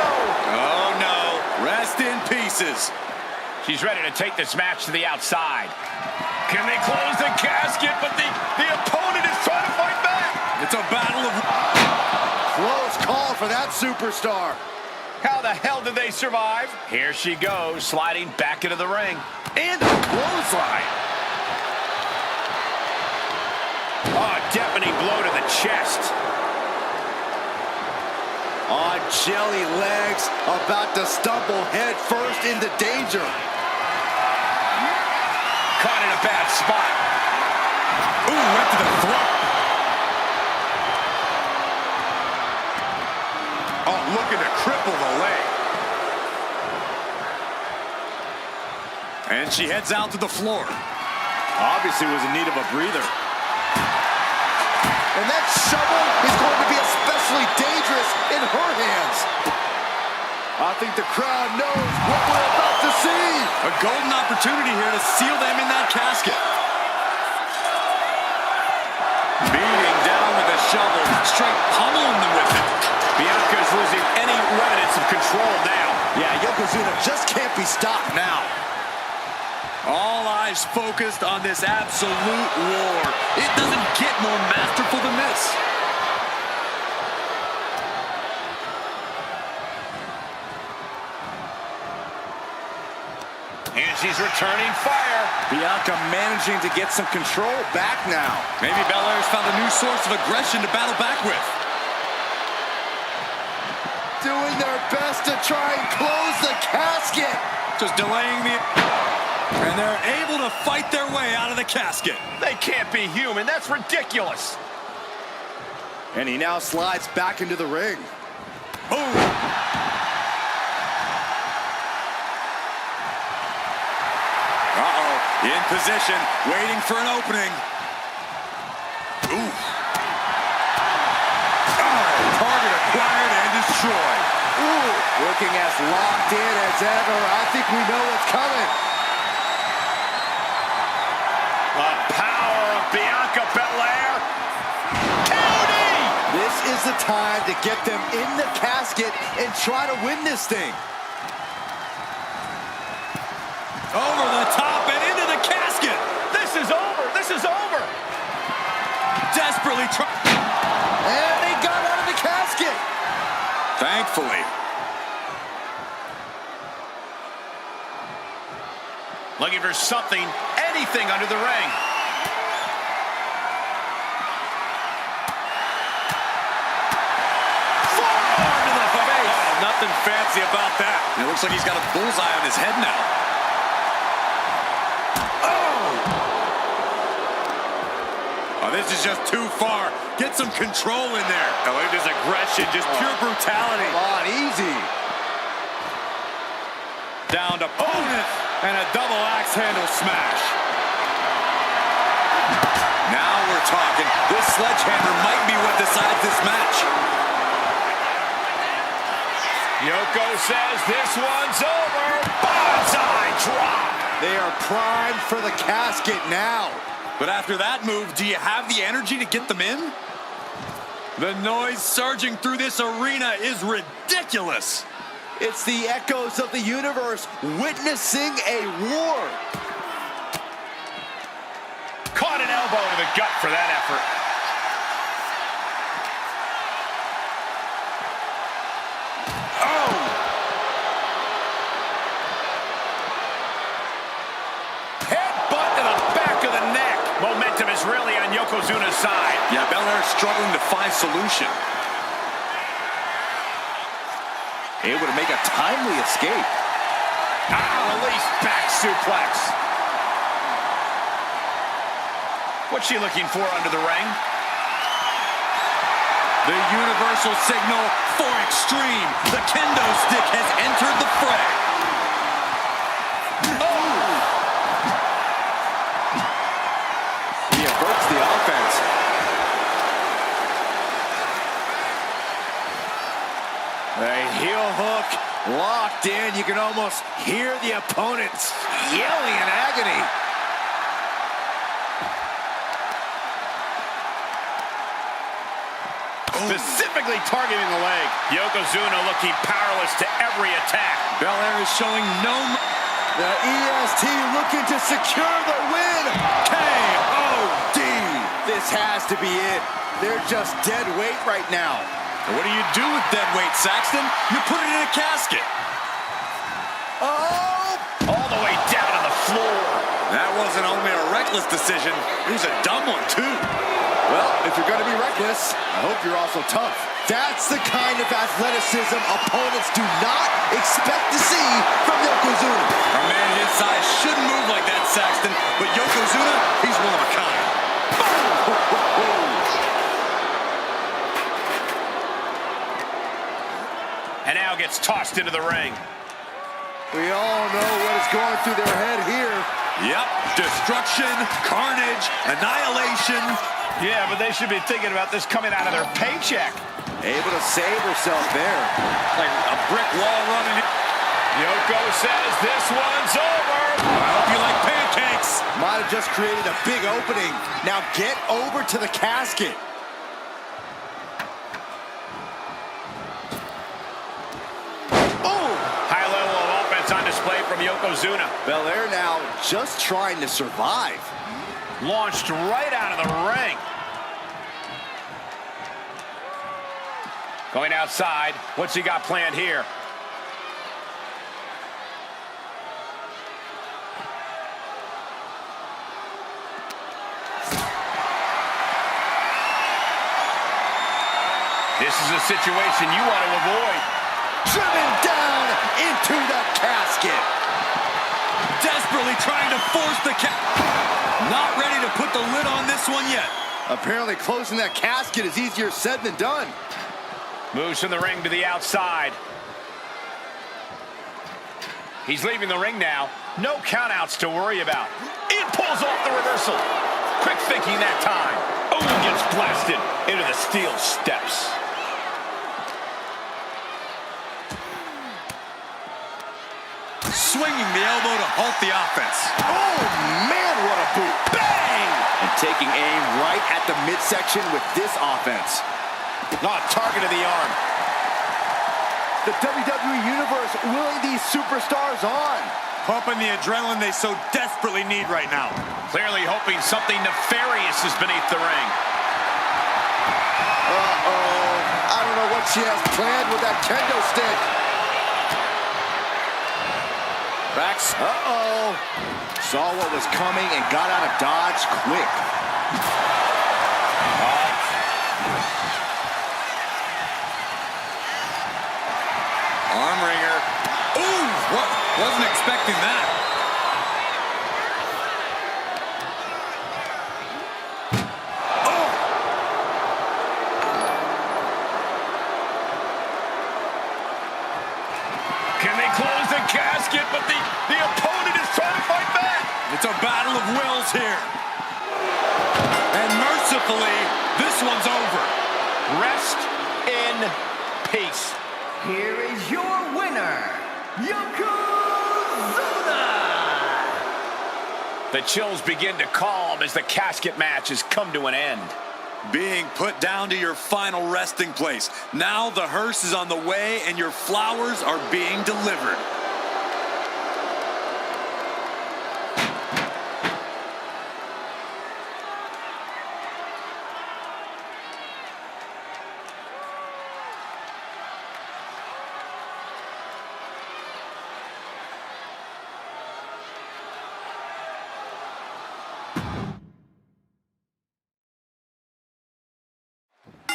Oh, no. Rest in pieces.
She's ready to take this match to the outside. Can they close the casket? But the opponent is trying to fight back.
It's a battle of...
Close call for that superstar.
How the hell did they survive? Here she goes, sliding back into the ring.
And a clothesline.
Oh, a deafening blow to the chest.
On jelly legs, about to stumble head first into danger.
Caught in a bad spot.
Ooh, right to the throat. Oh, looking to cripple the leg. And she heads out to the floor. Obviously was in need of a breather.
And that shovel is going to be especially dangerous in her hands. I think the crowd knows what we're about to see.
A golden opportunity here to seal them in that casket. Beating down with a shovel, straight pummeling them with it.
Bianca is losing any remnants of control now.
Yeah, Yokozuna just can't be stopped now.
All eyes focused on this absolute war. It doesn't get more masterful than this.
And she's returning fire.
Bianca managing to get some control back now. Maybe Belair's found a new source of aggression to battle back with.
Doing their best to try and close the casket.
Just delaying the... And they're able to fight their way out of the casket.
They can't be human. That's ridiculous.
And he now slides back into the ring.
Boom. Uh-oh. In position, waiting for an opening. Ooh. Target acquired and destroyed.
Ooh, looking as locked in as ever. I think we know what's coming.
The power of Bianca Belair. County!
This is the time to get them in the casket and try to win this thing.
Over the top and into the casket.
This is over. This is over.
Desperately trying.
And they got out of the casket.
Thankfully.
Looking for something, anything under the ring.
Forearm to the face. Oh, nothing fancy about that. It looks like he's got a bullseye on his head now. Oh, this is just too far. Get some control in there. Oh, look at his aggression, just pure brutality.
Come on, easy.
Down to opponent and a double axe handle smash. Now we're talking. This sledgehammer might be what decides this match.
Yoko says this one's over. Bonsai drop.
They are primed for the casket now.
But after that move, do you have the energy to get them in? The noise surging through this arena is ridiculous.
It's the echoes of the universe witnessing a war.
Caught an elbow to the gut for that effort.
Oh!
Headbutt to the back of the neck. Momentum is really on Yokozuna's side.
Yeah, Belair's struggling to find solution.
Able to make a timely escape.
Release back suplex. What's she looking for under the ring?
The universal signal for extreme. The kendo stick has entered the fray. Oh!
He averts the offense. A heel hook locked in. You can almost hear the opponents yelling in agony.
Specifically targeting the leg. Yokozuna looking powerless to every attack.
Belair is showing no...
The EST looking to secure the win.
K.O.D.
This has to be it. They're just dead weight right now.
What do you do with dead weight, Saxton? You put it in a casket.
Oh!
All the way down to the floor.
That wasn't only a reckless decision, it was a dumb one, too.
Well, if you're going to be reckless, I hope you're also tough. That's the kind of athleticism opponents do not expect to see from Yokozuna.
A man his size shouldn't move like that, Saxton, but Yokozuna, he's one of a kind.
And now gets tossed into the ring.
We all know what is going through their head here.
Yep, destruction, carnage, annihilation.
Yeah, but they should be thinking about this coming out of their paycheck.
Able to save herself there.
Like a brick wall running.
Yoko says this one's over.
I hope you like pancakes.
Might have just created a big opening. Now get over to the casket.
High level of offense on display from Yokozuna.
Belair now just trying to survive.
Launched right out of the ring. Going outside. What's he got planned here? This is a situation you want to avoid.
Driven down into the casket.
Desperately trying to force the Not ready to put the lid on this one yet.
Apparently closing that casket is easier said than done.
Moves from the ring to the outside. He's leaving the ring now. No countouts to worry about. It pulls off the reversal. Quick thinking that time. Oh, gets blasted into the steel steps.
Swinging the elbow to halt the offense.
Oh, man, what a boot. Bang! And taking aim right at the midsection with this offense.
Not target of the arm.
The WWE Universe willing these superstars on.
Pumping the adrenaline they so desperately need right now.
Clearly hoping something nefarious is beneath the ring.
Uh-oh. I don't know what she has planned with that kendo stick. Rex. Uh-oh. Saw what was coming and got out of dodge quick.
Arm wringer. Ooh, wasn't expecting that. Oh.
Can they close the casket? But the opponent is trying to fight back.
It's a battle of wills here. And mercifully, this one's over.
Rest in peace.
Here is your winner, Yokozuna!
The chills begin to calm as the casket match has come to an end.
Being put down to your final resting place. Now the hearse is on the way and your flowers are being delivered.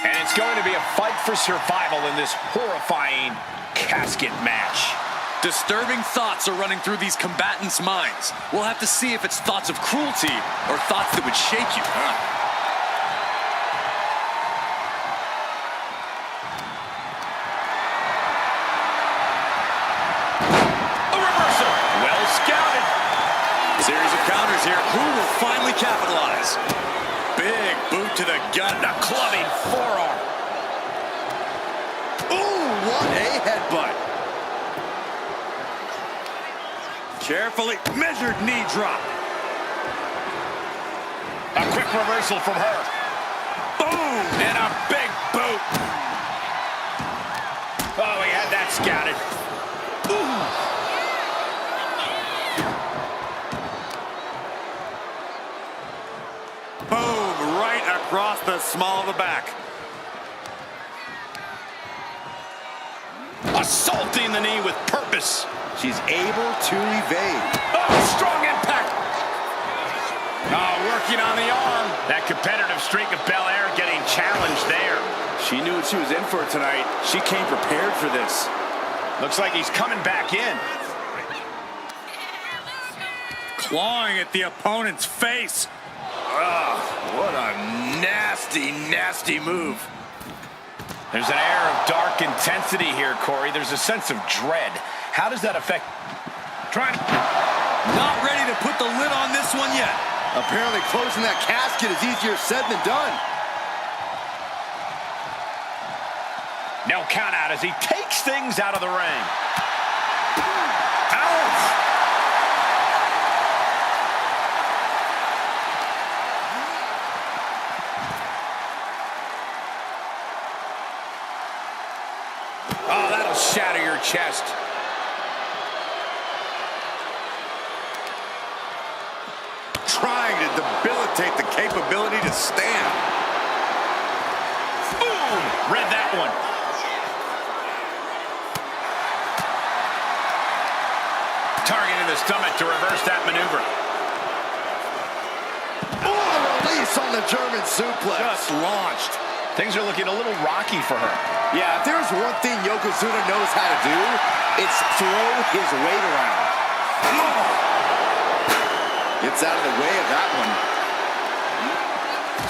And it's going to be a fight for survival in this horrifying casket match.
Disturbing thoughts are running through these combatants' minds. We'll have to see if it's thoughts of cruelty or thoughts that would shake you.
A reversal. Well scouted.
Series of counters here. Who will finally capitalize? Big boot to the gut.
A clubbing forearm.
Ooh, what a headbutt.
Carefully measured knee drop.
A quick reversal from her.
Boom!
And a big boot. Oh, he had that scouted.
Ooh. Boom, right across the small of the back.
Assaulting the knee with purpose.
She's able to evade.
Oh, strong impact. Oh, working on the arm. That competitive streak of Belair getting challenged there.
She knew what she was in for tonight. She came prepared for this.
Looks like he's coming back in.
Clawing at the opponent's face. Ah, what a nasty, nasty move.
There's an air of dark intensity here, Corey. There's a sense of dread. How does that affect...
Not ready to put the lid on this one yet.
Apparently closing that casket is easier said than done.
No count out as he takes things out of the ring.
Ouch!
Oh, that'll shatter your chest.
Trying to debilitate the capability to stand.
Boom! Read that one. Targeting the stomach to reverse that maneuver.
Oh, the release on the German suplex.
Just launched.
Things are looking a little rocky for her.
Yeah, if there's one thing Yokozuna knows how to do, it's throw his weight around. Gets out of the way of that one.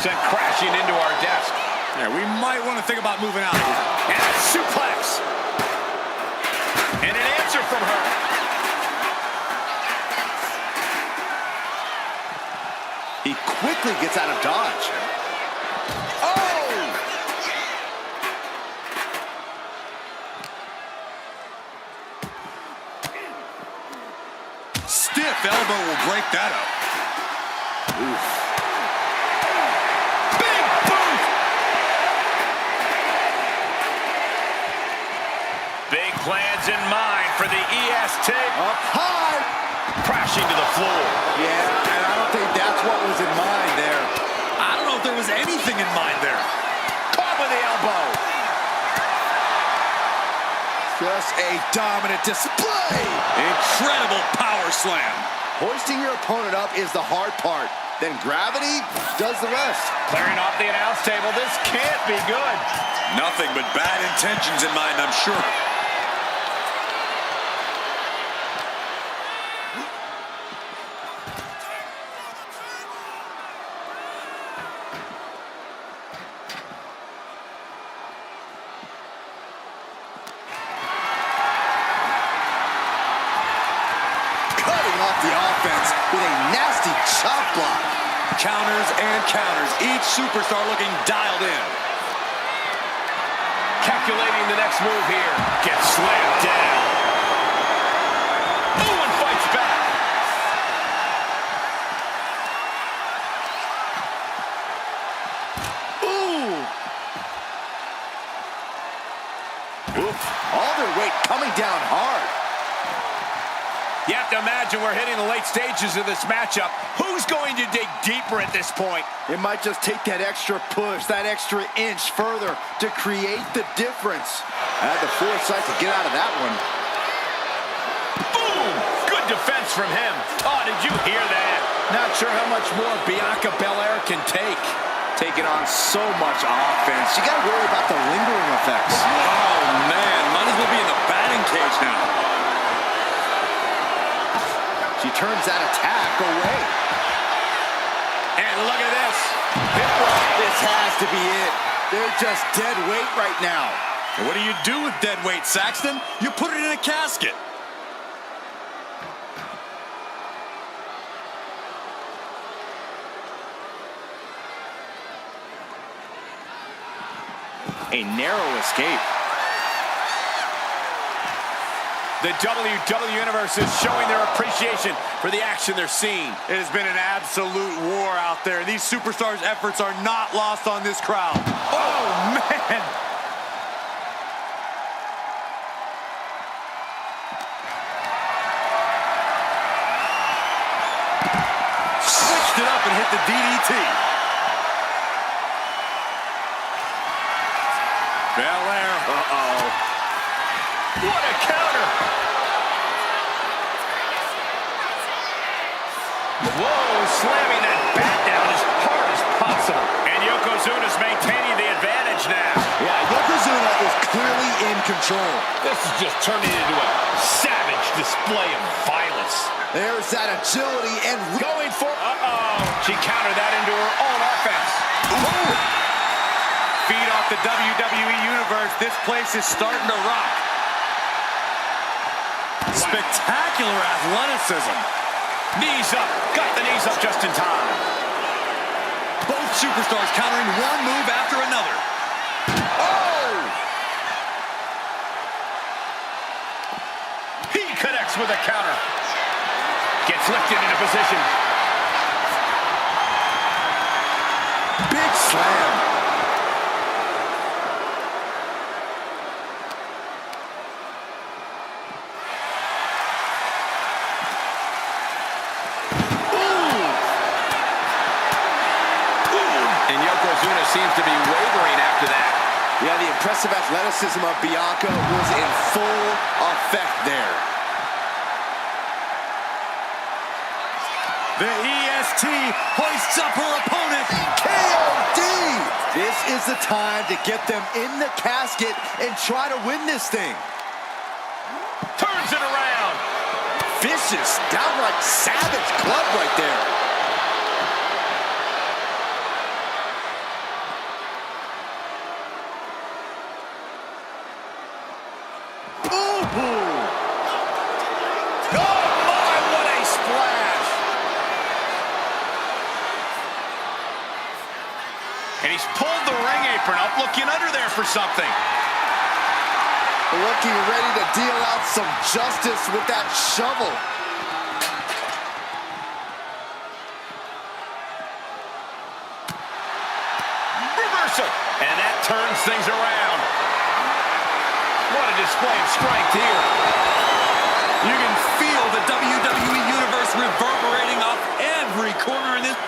Sent crashing into our desk.
Yeah, we might want to think about moving out of here.
And a suplex. And an answer from her.
He quickly gets out of dodge. Oh!
Stiff elbow will break that up.
Oof.
Big boot. Big plans in mind for the EST.
Up high.
Crashing to the floor.
Yeah, and I don't think that's what was in mind there.
I don't know if there was anything in mind there.
Caught with the elbow.
Just a dominant display.
Incredible power slam.
Hoisting your opponent up is the hard part. Then gravity does the rest.
Clearing off the announce table. This can't be good.
Nothing but bad intentions in mind, I'm sure.
Off the offense with a nasty chop block.
Counters and counters. Each superstar looking dialed in.
Calculating the next move here. Gets slammed down. Oh, and fights back.
Ooh. Oof. All their weight coming down hard.
You have to imagine we're hitting the late stages of this matchup. Who's going to dig deeper at this point?
It might just take that extra push, that extra inch further to create the difference. I had the foresight to get out of that one.
Boom! Good defense from him. Oh, did you hear that?
Not sure how much more Bianca Belair can take. Taking on so much offense.
You got to worry about the lingering effects.
Oh, man. Might as well be in the batting cage now.
She turns that attack away.
And look at this.
This has to be it. They're just dead weight right now.
And what do you do with dead weight, Saxton? You put it in a casket.
A narrow escape.
The WWE Universe is showing their appreciation for the action they're seeing.
It has been an absolute war out there. These superstars' efforts are not lost on this crowd. Oh, man! Switched it up and hit the DDT. Belair. Uh-oh.
What a counter! Whoa, slamming that bat down as hard as possible. And Yokozuna's maintaining the advantage now.
Yeah, Yokozuna is clearly in control.
This is just turning into a savage display of violence.
There's that agility and
Going for... She countered that into her own offense.
Ooh.
Feed off the WWE Universe. This place is starting to rock. Spectacular athleticism.
Knees up. Got the knees up just in time.
Both superstars countering one move after another.
Oh!
He connects with a counter. Gets lifted into position.
Big slam.
Seems to be wavering after that.
Yeah, the impressive athleticism of Bianca was in full effect there.
The EST hoists up her opponent.
KOD! This is the time to get them in the casket and try to win this thing.
Turns it around.
vicious, downright savage club right there.
And he's pulled the ring apron up, looking under there for something.
Looking ready to deal out some justice with that shovel.
Reversal. And that turns things around. What a display of strength here.
You can feel the WWE Universe reverberating off every corner in this.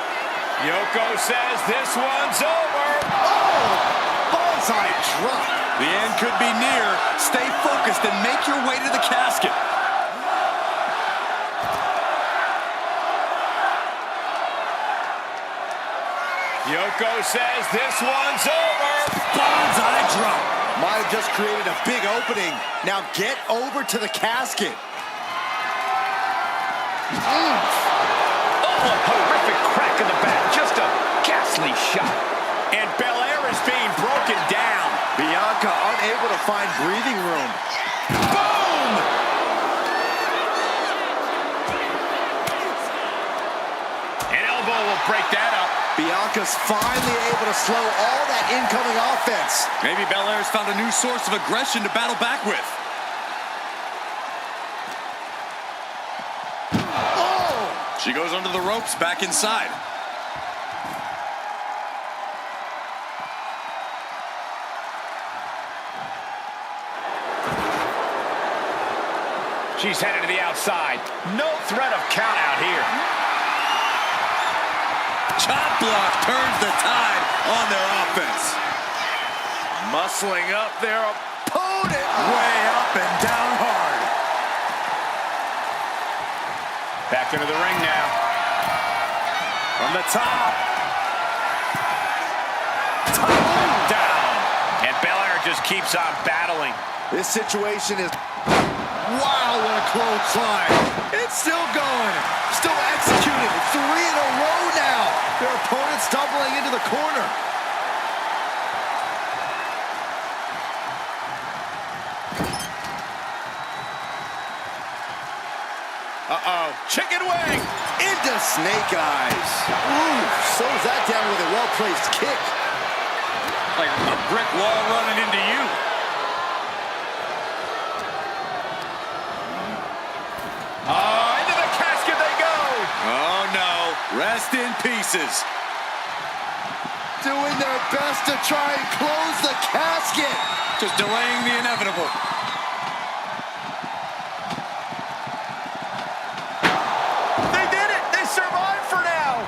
Yoko says this one's over.
Oh! Bullseye drop.
The end could be near. Stay focused and make your way to the casket.
Yoko says this one's over.
Bullseye drop.
Might have just created a big opening. Now get over to the casket.
Oh, a horrific crack in the back. Just a ghastly shot. And Belair is being broken down.
Bianca unable to find breathing room.
Boom! An elbow will break that up.
Bianca's finally able to slow all that incoming offense.
Maybe Belair's found a new source of aggression to battle back with.
Oh!
She goes under the ropes, back inside.
She's headed to the outside. No threat of count out here.
Chop block turns the tide on their offense.
Muscling up their opponent. Way up and down hard.
Back into the ring now. From the top. Down. And Belair just keeps on battling.
This situation is... Wow, what a clothesline. It's still going. Still executing. 3 in a row now. Their opponent stumbling into the corner.
Uh-oh. Chicken wing.
Into snake eyes. Ooh, slows that down with a well-placed kick.
Like a brick wall running into you.
Into the casket they go.
Oh, no. Rest in pieces.
Doing their best to try and close the casket.
Just delaying the inevitable.
They did it. They survived for now.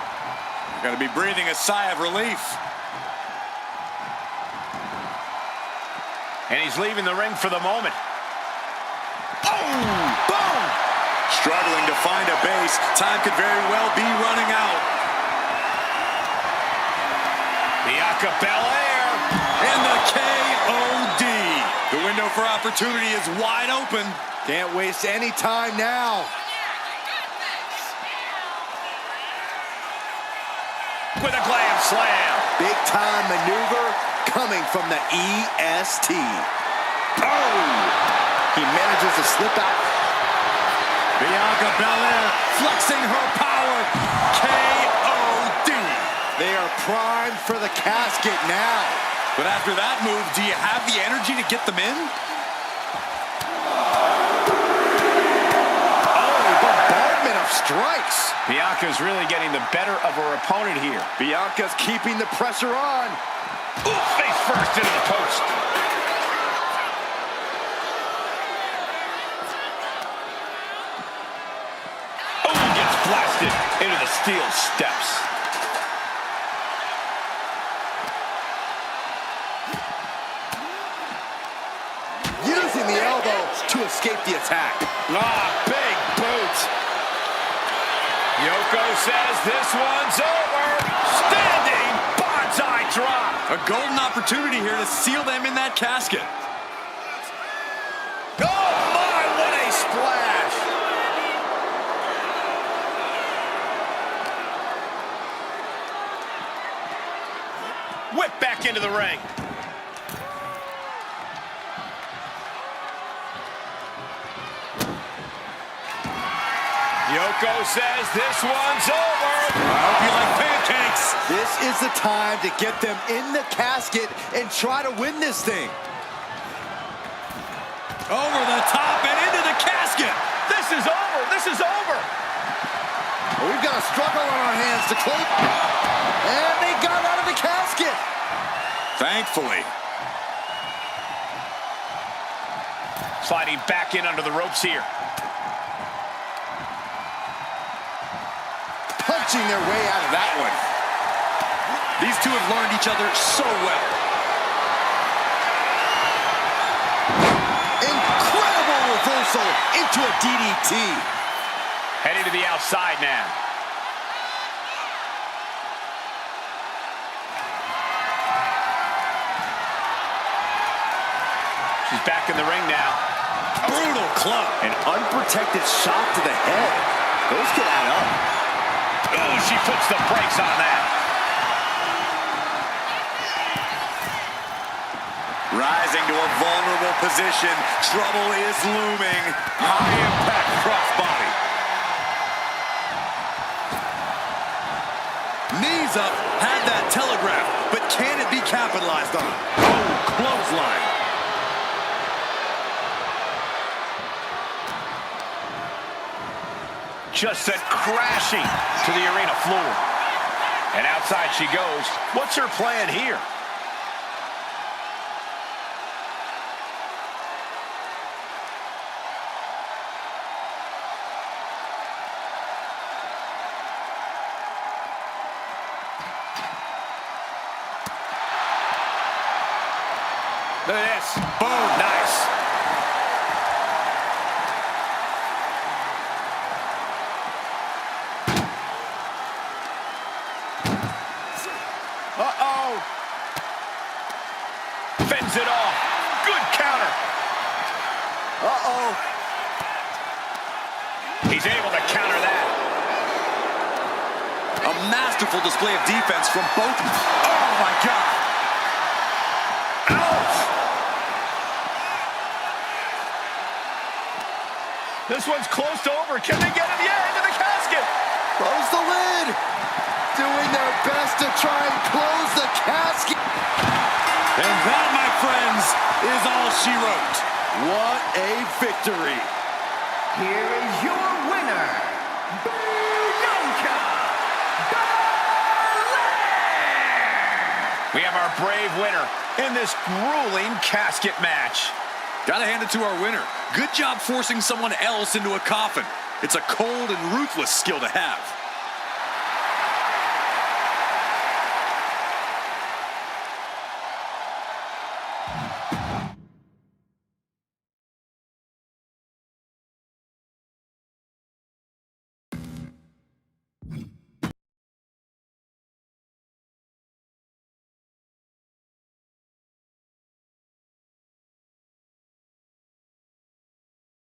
Got to be breathing a sigh of relief.
And he's leaving the ring for the moment.
Oh! Boom! Struggling to find a base. Time could very well be running out.
Bianca Belair.
And the KOD. The window for opportunity is wide open.
Can't waste any time now.
With a glam slam.
Big time maneuver coming from the EST.
Oh!
He manages to slip out.
Bianca Belair flexing her power. KOD.
They are primed for the casket now.
But after that move, do you have the energy to get them in?
Oh, bombardment of strikes.
Bianca's really getting the better of her opponent here.
Bianca's keeping the pressure on.
Ooh, face first into the post. Oh, gets blasted into the steel steps.
Using the elbow to escape the attack.
Big boot. Yoko says this one's over. Standing bonsai drop.
A golden opportunity here to seal them in that casket.
Oh my, what a splash. Whip back into the ring. Yoko says this one's over.
I hope you like pancakes.
This is the time to get them in the casket and try to win this thing.
Over the top and into the casket.
This is over. This is over.
We've got a struggle on our hands to clean. And they got out of the casket.
Thankfully.
Sliding back in under the ropes here.
Punching their way out of that one.
These two have learned each other so well.
Incredible reversal into a DDT.
Heading to the outside now. She's back in the ring now.
Brutal club.
An unprotected shot to the head. Those could add up.
Oh, she puts the brakes on that.
Rising to a vulnerable position. Trouble is looming. High impact crossbody. Knees up. Had that telegraphed. But can it be capitalized on? Oh, clothesline.
Just sent crashing to the arena floor. And outside she goes. What's her plan here? Look at this. Boom, nice. Uh-oh. Fends it off. Good counter.
Uh-oh.
He's able to counter that.
A masterful display of defense from both. Oh, my God.
Ouch! This one's close to over. Can they get him? Yeah, into the casket.
Close the lid. Doing their best to try and close the casket.
And that, my friends, is all she wrote.
What a victory.
Here is your winner, Bianca.
We have our brave winner in this grueling casket match.
Gotta hand it to our winner. Good job forcing someone else into a coffin. It's a cold and ruthless skill to have.